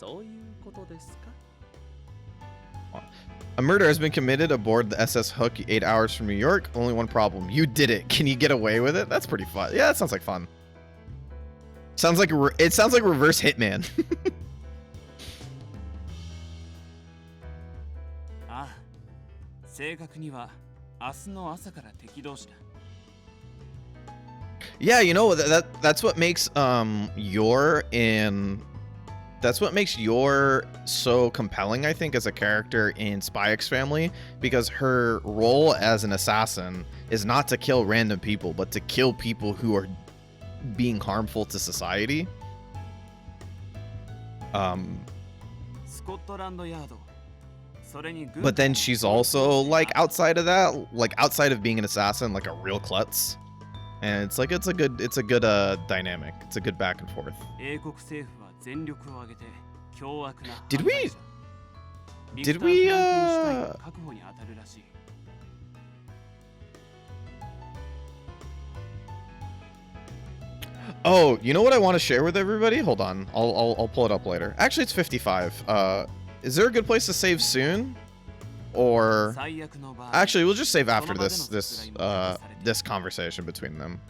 A murder has been committed aboard the SS Hook 8 hours from New York. Only one problem. You did it. Can you get away with it? That's pretty fun. Yeah, that sounds like fun. Sounds like it sounds like reverse Hitman. Yeah, you know, that's what makes that's what makes Yor so compelling, I think, as a character in Spy X Family, because her role as an assassin is not to kill random people, but to kill people who are being harmful to society. But then she's also, like, outside of that, like, outside of being an assassin, like a real klutz. And it's like, it's a good dynamic. It's a good back and forth. Did we Oh, you know what I want to share with everybody? Hold on. I'll pull it up later. Actually, it's 55. Is there a good place to save soon? Or actually, we'll just save after this conversation between them.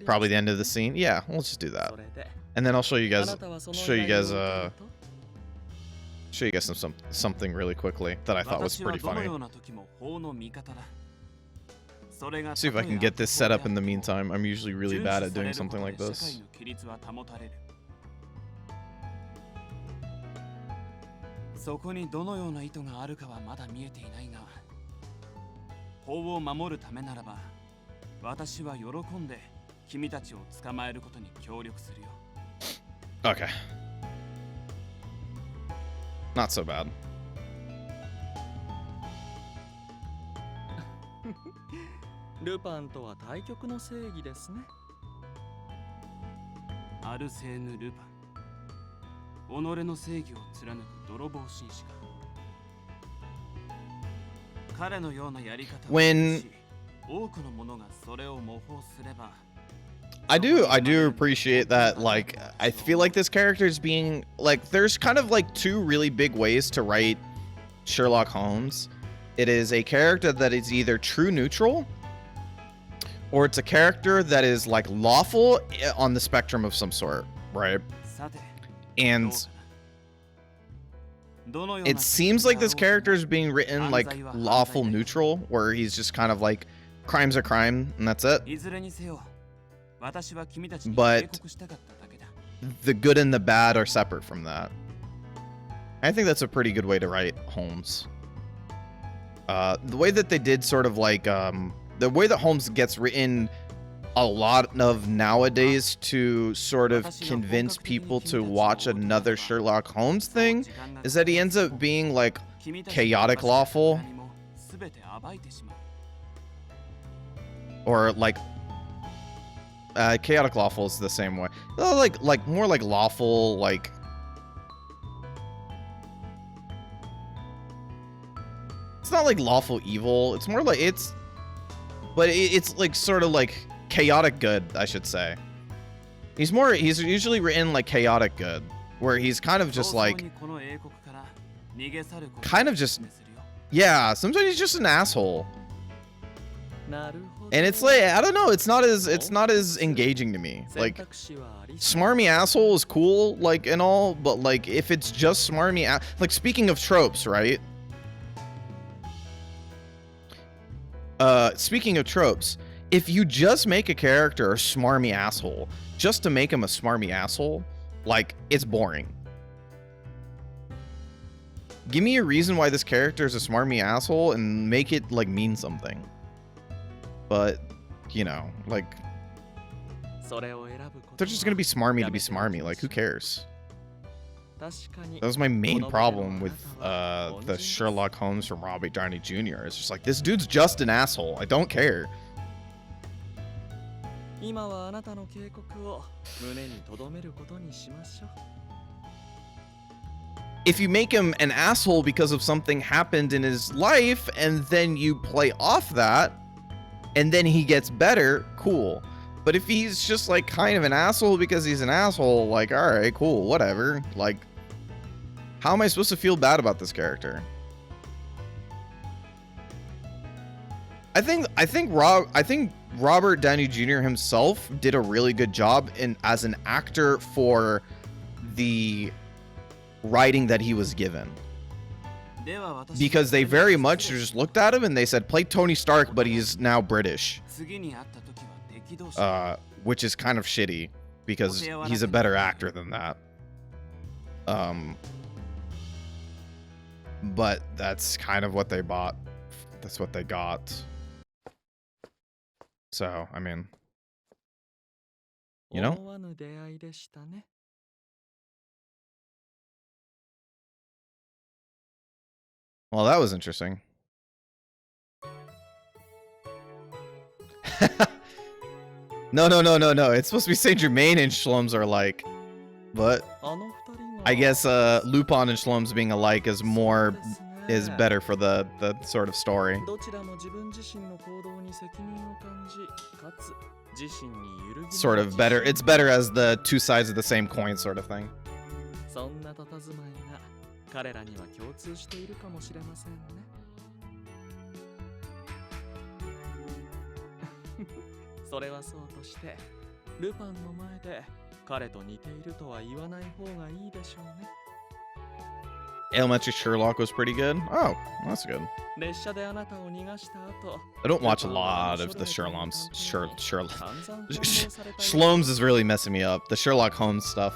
Probably the end of the scene. Yeah, let's just do that. And then I'll show you guys something really quickly that I thought was pretty funny. See if I can get this set up in the meantime. I'm usually really bad at doing something like this. そこにどのような意図があるかはまだ見えていないが、法を守るためならば、私は喜んで君たちを捕まえることに協力するよ。Okay. Not so bad. ルパンとは対極の正義ですね。アルセーヌ・ルパン。己の正義を貫く泥棒紳士が彼のようなやり方をし、多くの者がそれを模倣すれば I do appreciate that. Like, I feel like this character is being like, there's kind of like two really big ways to write Sherlock Holmes. It is a character that is either true neutral, or it's a character that is like lawful on the spectrum of some sort, right? And it seems like this character is being written like lawful neutral, where he's just kind of like, crime's a crime and that's it. But the good and the bad are separate from that. I think that's a pretty good way to write Holmes. The way that they did sort of like, the way that Holmes gets written a lot of nowadays to sort of convince people to watch another Sherlock Holmes thing is that he ends up being like chaotic lawful, or like chaotic lawful is the same way. Like more like lawful, like it's not like lawful evil. It's more like it's like sort of like chaotic good, I should say. He's usually written like chaotic good, where he's kind of just like, yeah, sometimes he's just an asshole. And it's like, I don't know, it's not as engaging to me. Like, smarmy asshole is cool, like, and all, but like, if it's just smarmy, like, speaking of tropes, right? Speaking of tropes, if you just make a character a smarmy asshole, just to make him a smarmy asshole, like, it's boring. Give me a reason why this character is a smarmy asshole and make it, like, mean something. But, you know, like, they're just gonna be smarmy to be smarmy. Like, who cares? That was my main problem with the Sherlock Holmes from Robert Downey Jr. It's just like, this dude's just an asshole. I don't care. If you make him an asshole because of something happened in his life, and then you play off that, and then he gets better, cool. But if he's just like kind of an asshole because he's an asshole, like, all right, cool, whatever. Like, how am I supposed to feel bad about this character? I think Robert Downey Jr. himself did a really good job as an actor for the writing that he was given. Because they very much just looked at him and they said, play Tony Stark, but he's now British. Which is kind of shitty, because he's a better actor than that. But that's kind of what they bought. That's what they got. So, I mean, you know? Well, that was interesting. No. It's supposed to be Saint Germain and Shlums are alike. But I guess Lupin and Shlums being alike is better for the sort of story. Sort of better. It's better as the two sides of the same coin sort of thing. それはそうとして、ルパンの前で彼と似ているとは言わない方がいいでしょうね。Elementary Sherlock was pretty good. Oh, that's good. 列車であなたを逃がした後、 I don't watch a lot of the Sherloms. Shloms is really messing me up. The Sherlock Holmes stuff,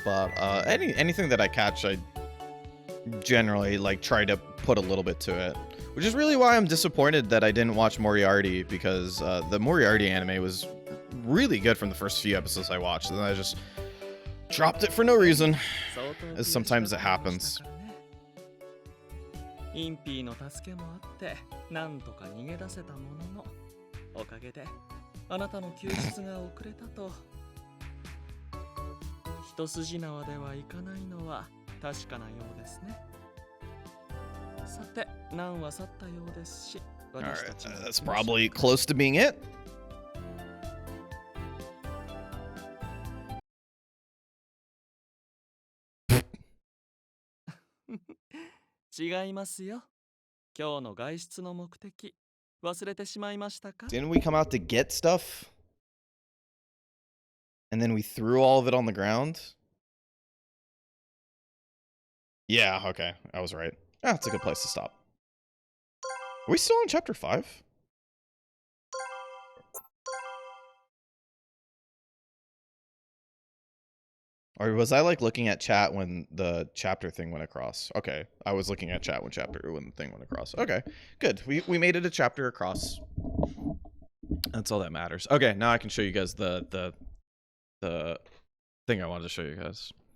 but anything that I catch, I generally like try to put a little bit to it. Which is really why I'm disappointed that I didn't watch Moriarty, because the Moriarty anime was really good from the first few episodes I watched, and then I just dropped it for no reason, as sometimes it happens. インピーの助けもあってなんとか逃げ出せたものの、おかげであなたの救出が遅れたと。一筋縄ではいかないのは確かなようですね。さて、ナンは去ったようですし、 Alright, that's probably close to being it. 違いますよ。今日の外出の目的、忘れてしまいましたか? Didn't we come out to get stuff? And then we threw all of it on the ground? Yeah, okay. I was right. Ah, it's a good place to stop. Are we still on chapter 5? Or was I like looking at chat when the chapter thing went across? Okay, I was looking at chat when the thing went across. Okay, good. We made it a chapter across. That's all that matters. Okay, now I can show you guys the thing I wanted to show you guys.